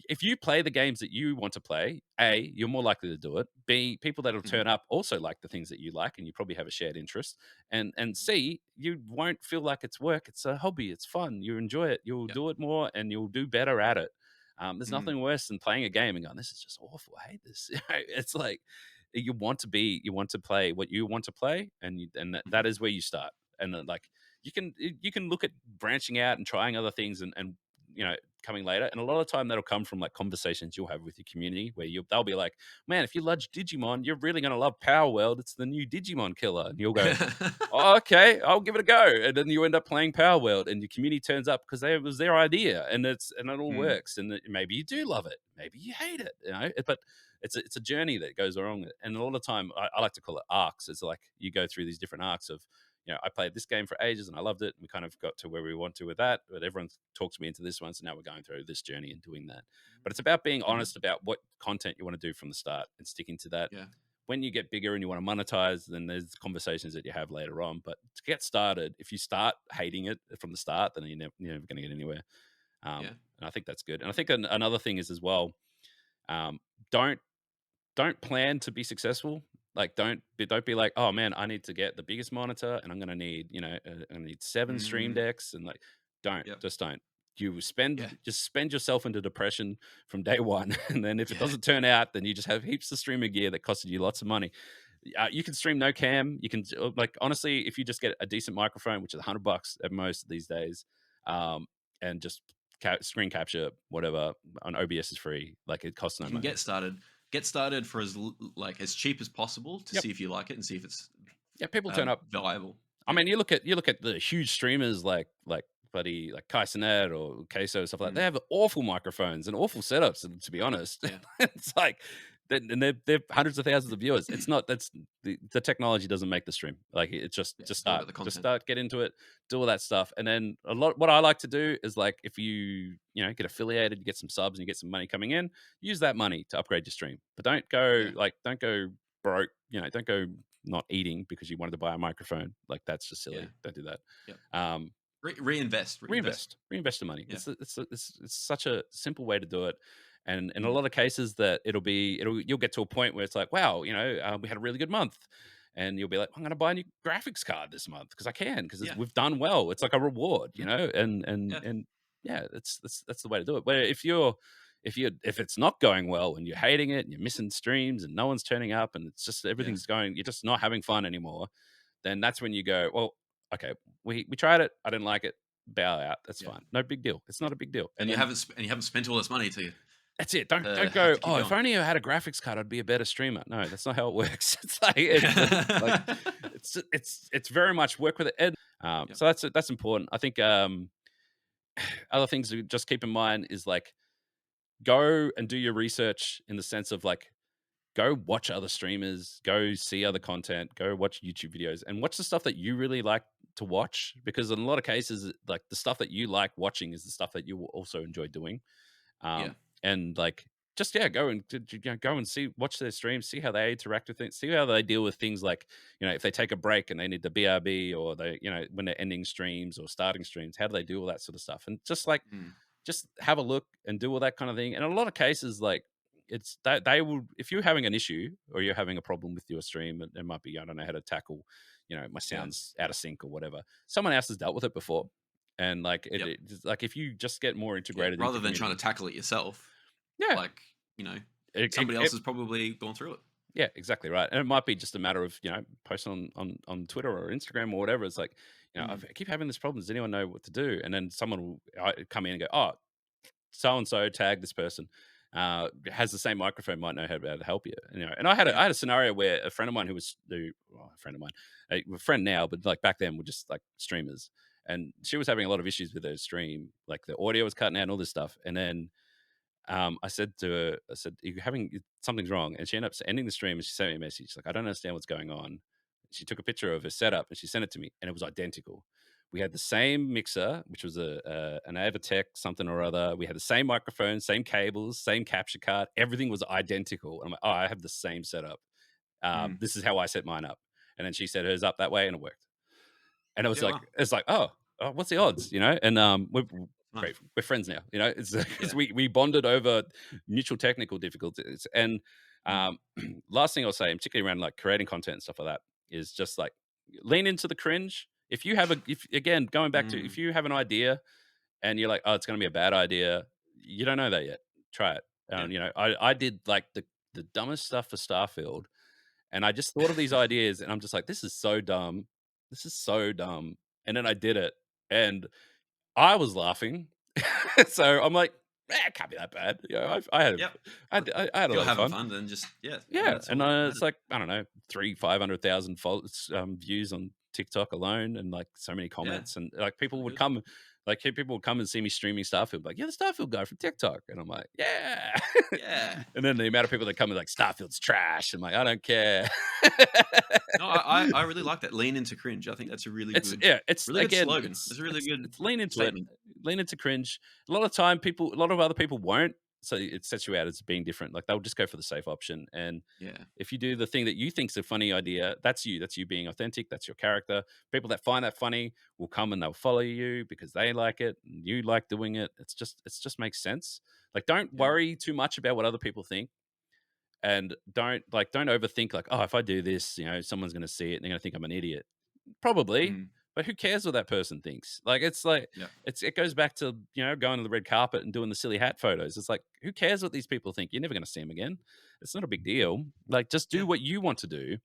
Speaker 2: if you play the games that you want to play, A, you're more likely to do it. B, people that'll
Speaker 1: Mhm.
Speaker 2: turn up also like the things that you like and you probably have a shared interest. And C, you won't feel like it's work. It's a hobby. It's fun. You enjoy it. You'll
Speaker 1: Yep.
Speaker 2: do it more and you'll do better at it. There's
Speaker 1: Mm.
Speaker 2: nothing worse than playing a game and going, this is just awful. I hate this. It's like you want to play what you want to play, and that
Speaker 1: Mhm.
Speaker 2: is where you start. And then, like you can look at branching out and trying other things and coming later. And a lot of the time that'll come from like conversations you'll have with your community where they'll be like, man, if you love Digimon, you're really going to love Power World. It's the new Digimon killer. And you'll go, oh, okay, I'll give it a go. And then you end up playing Power World, and your community turns up because it was their idea, and it all
Speaker 1: Mm.
Speaker 2: works. And maybe you do love it, maybe you hate it, but it's a journey that goes along. And a lot of time, I like to call it arcs. It's like you go through these different arcs of, I played this game for ages and I loved it. And we kind of got to where we want to with that, but everyone talks me into this one. So now we're going through this journey and doing that. But it's about being
Speaker 1: Mhm.
Speaker 2: honest about what content you want to do from the start and sticking to that.
Speaker 1: Yeah.
Speaker 2: When you get bigger and you want to monetize, then there's conversations that you have later on. But to get started, if you start hating it from the start, then you're never going to get anywhere.
Speaker 1: Yeah.
Speaker 2: And I think that's good. And I think another thing is as well, um, don't don't plan to be successful. Like don't be like, oh man, I need to get the biggest monitor and I'm gonna need 7 stream
Speaker 1: Mm.
Speaker 2: decks and like don't
Speaker 1: Yep.
Speaker 2: just don't. you
Speaker 1: Yeah.
Speaker 2: just spend yourself into depression from day one, and then if it
Speaker 1: Yeah.
Speaker 2: doesn't turn out, then you just have heaps of streaming gear that costed you lots of money. You can stream no cam. You can like honestly, if you just get a decent microphone, which is $100 at most these days, um, and just screen capture whatever on OBS is free. Like it costs no
Speaker 1: You can
Speaker 2: money.
Speaker 1: get started for like as cheap as possible to
Speaker 2: Yep.
Speaker 1: see if you like it and see if it's
Speaker 2: Yeah, people turn up.
Speaker 1: viable.
Speaker 2: I
Speaker 1: Yeah.
Speaker 2: mean, you look at the huge streamers like buddy like Kai Cenat or Queso stuff like that. They
Speaker 1: Mm.
Speaker 2: have awful microphones and awful setups. And to be honest,
Speaker 1: Yeah.
Speaker 2: it's like and they're hundreds of thousands of viewers. It's not that's the technology doesn't make the stream. Like it's
Speaker 1: Yeah.
Speaker 2: just
Speaker 1: It's all about
Speaker 2: start,
Speaker 1: the content.
Speaker 2: get into it, do all that stuff, and then a lot. What I like to do is like if you know get affiliated, you get some subs and you get some money coming in, use that money to upgrade your stream. But
Speaker 1: Yeah.
Speaker 2: don't go broke. You know, don't go not eating because you wanted to buy a microphone. Like that's just
Speaker 1: Yeah.
Speaker 2: silly. Don't do that.
Speaker 1: Yeah.
Speaker 2: Um,
Speaker 1: Reinvest.
Speaker 2: reinvest the money.
Speaker 1: Yeah.
Speaker 2: It's such a simple way to do it. And in a
Speaker 1: Mm.
Speaker 2: lot of cases, that you'll get to a point where it's like, wow, you know, we had a really good month, and you'll be like, I'm going to buy a new graphics card this month because I can because
Speaker 1: Yeah.
Speaker 2: we've done well. It's like a reward, you
Speaker 1: Mhm.
Speaker 2: know,
Speaker 1: Yeah.
Speaker 2: and yeah, that's the way to do it. But if it's not going well and you're hating it and you're missing streams and no one's turning up and it's just
Speaker 1: Yeah.
Speaker 2: everything's going, you're just not having fun anymore, then that's when you go, well, okay, we tried it, I didn't like it, bow out. That's
Speaker 1: Yeah.
Speaker 2: fine, no big deal. It's not a big deal.
Speaker 1: And
Speaker 2: And then
Speaker 1: you haven't spent all this money
Speaker 2: that's it.
Speaker 1: to
Speaker 2: Don't
Speaker 1: have
Speaker 2: go.
Speaker 1: to keep
Speaker 2: Oh, if
Speaker 1: going.
Speaker 2: only I had a graphics card, I'd be a better streamer. No, that's not how it works. It's like like it's very much work with it. And,
Speaker 1: Yep.
Speaker 2: so that's important. I think other things to just keep in mind is like go and do your research in the sense of like go watch other streamers, go see other content, go watch YouTube videos, and watch the stuff that you really like to watch. Because in a lot of cases, like the stuff that you like watching is the stuff that you will also enjoy doing.
Speaker 1: Yeah.
Speaker 2: And like just go and go and see watch their streams, see how they interact with things, see how they deal with things like, you know, if they take a break and they need the BRB, or they, you know, when they're ending streams or starting streams, how do they do all that sort of stuff? And just like
Speaker 1: Mm.
Speaker 2: just have a look and do all that kind of thing. And in a lot of cases, like it's they will, if you're having an issue or you're having a problem with your stream, it might be, I don't know how to tackle, you know, my
Speaker 1: Yeah.
Speaker 2: sound's out of sync or whatever. Someone else has dealt with it before. And like
Speaker 1: Yep.
Speaker 2: like if you just get more
Speaker 1: Yeah.
Speaker 2: integrated
Speaker 1: Rather
Speaker 2: into
Speaker 1: than trying to
Speaker 2: community,
Speaker 1: tackle it yourself,
Speaker 2: yeah,
Speaker 1: like, you know,
Speaker 2: it,
Speaker 1: somebody else has probably gone through it.
Speaker 2: yeah, exactly right. And it might be just a matter of, you know, posting on Twitter or Instagram or whatever. It's like, you know,
Speaker 1: Mm.
Speaker 2: I keep having this problem. Does anyone know what to do? And then someone will come in and go, oh, so and so tag this person has the same microphone, might know how to help you. You know, and I had
Speaker 1: Yeah.
Speaker 2: a scenario where a friend of mine a friend of mine, a friend now, but like back then we're just like streamers, and she was having a lot of issues with her stream, like the audio was cutting out and all this stuff. And then I said to her, I said, you're having something's wrong. And she ended up ending the stream and she sent me a message. She's like, I don't understand what's going on. She took a picture of her setup and she sent it to me, and it was identical. We had the same mixer, which was an Avatech something or other. We had the same microphone, same cables, same capture card. Everything was identical. And I'm like, oh, I have the same setup.
Speaker 1: Mm.
Speaker 2: This is how I set mine up. And then she set hers up that way, and it worked. And it was
Speaker 1: Yeah.
Speaker 2: like,
Speaker 1: Wow.
Speaker 2: it's like, oh, what's the odds, you know? And we're
Speaker 1: Nice.
Speaker 2: great. We're friends now, you know. It's because
Speaker 1: Yeah.
Speaker 2: we bonded over mutual technical difficulties. And
Speaker 1: Mm.
Speaker 2: last thing I'll say, particularly around like creating content and stuff like that, is just like lean into the cringe. If you have if again going back to,
Speaker 1: Mm.
Speaker 2: if you have an idea and you're like, oh, it's going to be a bad idea, you don't know that yet. Try it.
Speaker 1: Yeah.
Speaker 2: You know, I did like the dumbest stuff for Starfield, and I just thought of these ideas, and I'm just like, this is so dumb. This is so dumb. And then I did it, and I was laughing. So I'm like, it can't be that bad. You know,
Speaker 1: Yep.
Speaker 2: I had
Speaker 1: If
Speaker 2: a
Speaker 1: you're
Speaker 2: lot of
Speaker 1: having
Speaker 2: fun.
Speaker 1: fun, then just
Speaker 2: Yeah,
Speaker 1: that's
Speaker 2: and
Speaker 1: all that
Speaker 2: it's
Speaker 1: matters.
Speaker 2: like, I don't know, 500,000 views on TikTok alone, and like so many
Speaker 1: Yeah.
Speaker 2: comments, and like people
Speaker 1: Pretty
Speaker 2: would
Speaker 1: good.
Speaker 2: come, like people would come and see me streaming Starfield, like, you're the Starfield guy from TikTok, and I'm like, yeah.
Speaker 1: Yeah.
Speaker 2: And then the amount of people that come and like, Starfield's trash, I'm like, I don't care.
Speaker 1: No, I really like that. Lean into cringe. I think that's a
Speaker 2: It's
Speaker 1: really good
Speaker 2: again,
Speaker 1: slogan. It's a really good
Speaker 2: it's lean into it,
Speaker 1: statement.
Speaker 2: lean into cringe. A lot of time, a lot of other people won't, so it sets you out as being different. Like they'll just go for the safe option, and
Speaker 1: Yeah.
Speaker 2: if you do the thing that you think's a funny idea, that's you. That's you being authentic. That's your character. People that find that funny will come and they'll follow you because they like it and you like doing it. It's just makes sense. Like don't
Speaker 1: Yeah.
Speaker 2: worry too much about what other people think, and don't overthink like, oh, if I do this, you know, someone's going to see it and they're going to think I'm an idiot. Probably,
Speaker 1: Mm.
Speaker 2: but who cares what that person thinks? Like, it's like,
Speaker 1: Yeah.
Speaker 2: it goes back to, going to the red carpet and doing the silly hat photos. It's like, who cares what these people think? You're never going to see them again. It's not a big deal. Like, just do
Speaker 1: Yeah.
Speaker 2: what you want to do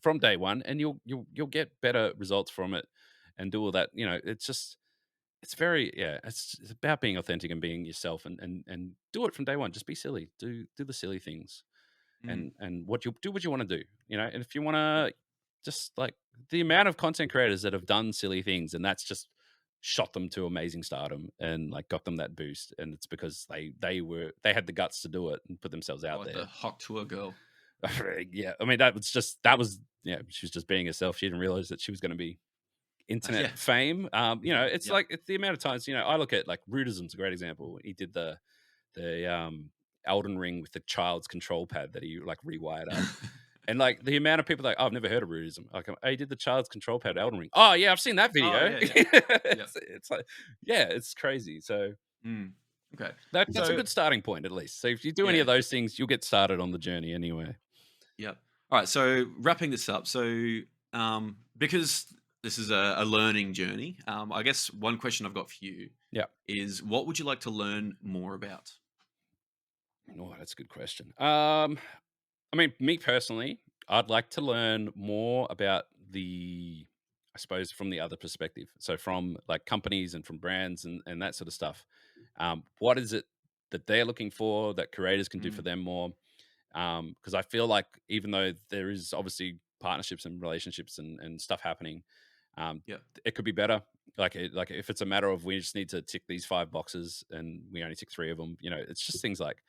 Speaker 2: from day one, and you'll get better results from it, and do all that. It's just, it's very, yeah, it's about being authentic and being yourself, and do it from day one. Just be silly. Do the silly things,
Speaker 1: Mm.
Speaker 2: and what you do, what you want to do. And if you want
Speaker 1: Yeah.
Speaker 2: to, just like the amount of content creators that have done silly things, and that's just shot them to amazing stardom, and like got them that boost, and it's because they had the guts to do it and put themselves out
Speaker 1: Like
Speaker 2: there.
Speaker 1: the hot tour girl.
Speaker 2: Yeah, I mean, that was yeah, she was just being herself. She didn't realize that she was going to be internet
Speaker 1: Yeah.
Speaker 2: fame. It's
Speaker 1: Yeah.
Speaker 2: like, it's the amount of times, I look at, like, Rudism's a great example. He did the Elden Ring with the child's control pad that he like rewired up. And like the amount of people like, oh, I've never heard of Rudism. Like, oh, he did the child's control pad Elden Ring. Oh yeah, I've seen that
Speaker 1: Oh
Speaker 2: video.
Speaker 1: yeah. Yeah. Yeah.
Speaker 2: It's like, yeah, it's crazy. So
Speaker 1: Mm. Okay.
Speaker 2: that's a
Speaker 1: So
Speaker 2: good starting point, at least. So if you do any
Speaker 1: yeah.
Speaker 2: of those things, you'll get started on the journey anyway.
Speaker 1: Yeah. All right. So wrapping this up. So because this is a learning journey, I guess one question I've got for you
Speaker 2: Yeah.
Speaker 1: is, what would you like to learn more about?
Speaker 2: Oh, that's a good question. I mean, me personally, I'd like to learn more about I suppose, from the other perspective. So from like companies and from brands and that sort of stuff. What is it that they're looking for that creators can do for
Speaker 1: Mm.
Speaker 2: them more? Because I feel like, even though there is obviously partnerships and relationships and stuff happening,
Speaker 1: Yeah.
Speaker 2: it could be better. Like if it's a matter of, we just need to tick these 5 boxes and we only tick 3 of them, it's just things like,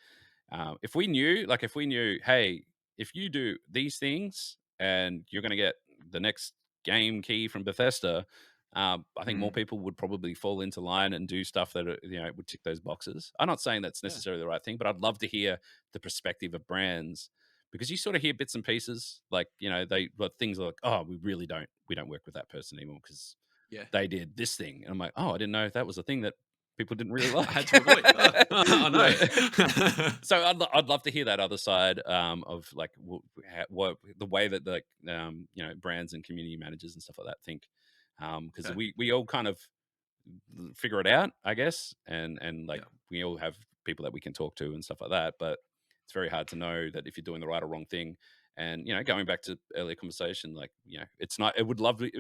Speaker 2: if we knew, hey, if you do these things and you're going to get the next game key from Bethesda, I think more
Speaker 1: Mm.
Speaker 2: people would probably fall into line and do stuff that would tick those boxes. I'm not saying that's
Speaker 1: Yeah.
Speaker 2: necessarily the right thing, but I'd love to hear the perspective of brands, because you sort of hear bits and pieces, like things like, oh, we don't work with that person anymore because
Speaker 1: Yeah.
Speaker 2: they did this thing, and I'm like, oh, I didn't know that was a thing that people didn't really
Speaker 1: I had
Speaker 2: like.
Speaker 1: to avoid. Oh no.
Speaker 2: So I'd love to hear that other side, of like what the way that like brands and community managers and stuff like that think, because
Speaker 1: Okay.
Speaker 2: we all kind of figure it out, I guess, and like
Speaker 1: Yeah.
Speaker 2: we all have people that we can talk to and stuff like that, but it's very hard to know that if you're doing the right or wrong thing. And going back to earlier conversation, like, it's not. It would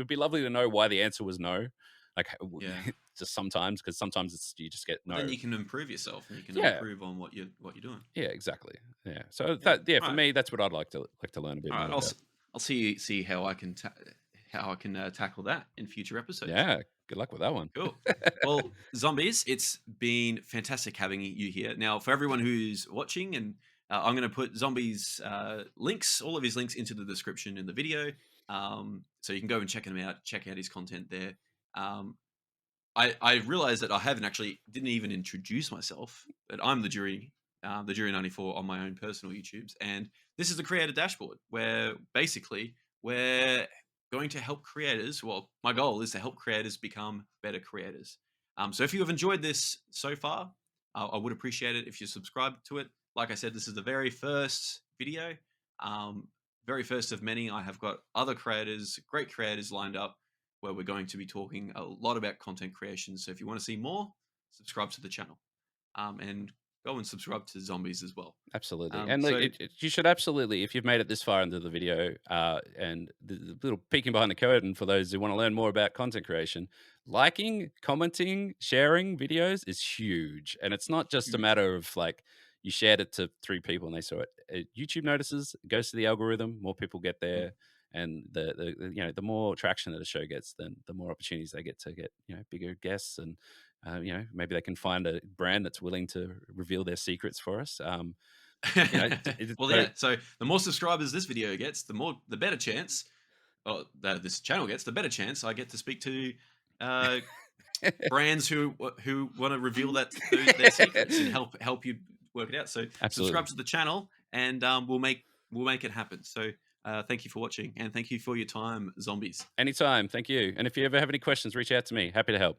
Speaker 2: be lovely to know why the answer was no. Like,
Speaker 1: Yeah.
Speaker 2: just sometimes, because sometimes it's, you just get
Speaker 1: Well,
Speaker 2: no.
Speaker 1: then you can improve yourself and you can
Speaker 2: Yeah,
Speaker 1: improve on what you're doing.
Speaker 2: yeah, exactly. Yeah. So
Speaker 1: Yeah.
Speaker 2: for
Speaker 1: All right.
Speaker 2: me, that's what I'd like to learn a bit
Speaker 1: All right.
Speaker 2: more about.
Speaker 1: I'll see how I can tackle that in future episodes.
Speaker 2: Yeah. Good luck with that one.
Speaker 1: Cool. Well, zombies, it's been fantastic having you here. Now, for everyone who's watching, and I'm going to put zombies links, all of his links, into the description in the video, so you can go and check out his content there. Um, I realized that I didn't even introduce myself. That I'm the Jury 94 on my own personal YouTubes, and this is the Creator Dashboard, where basically we're going to help creators. Well, my goal is to help creators become better creators. So if you have enjoyed this so far, I would appreciate it if you subscribe to it. Like I said, this is the very first video, very first of many. I have got other creators, great creators lined up, where we're going to be talking a lot about content creation. So if you want to see more, subscribe to the channel, and go and subscribe to Zombies as well.
Speaker 2: Absolutely. And like,
Speaker 1: So
Speaker 2: you should absolutely, if you've made it this far into the video, and the little peeking behind the curtain for those who want to learn more about content creation, liking, commenting, sharing videos is huge. And it's not just a
Speaker 1: huge.
Speaker 2: matter of like, you shared it to 3 people and they saw it. YouTube notices, it goes to the algorithm, more people get
Speaker 1: Mm.
Speaker 2: there. And the more traction that a show gets, then the more opportunities they get to get bigger guests, and maybe they can find a brand that's willing to reveal their secrets for us.
Speaker 1: Well, yeah. So the more subscribers this video gets, the better chance, or that this channel gets, the better chance I get to speak to brands who want to reveal their secrets and help you work it out. So
Speaker 2: Absolutely.
Speaker 1: subscribe to the channel, and we'll make it happen. So thank you for watching, and thank you for your time, zombies.
Speaker 2: Anytime. Thank you. And if you ever have any questions, reach out to me. Happy to help.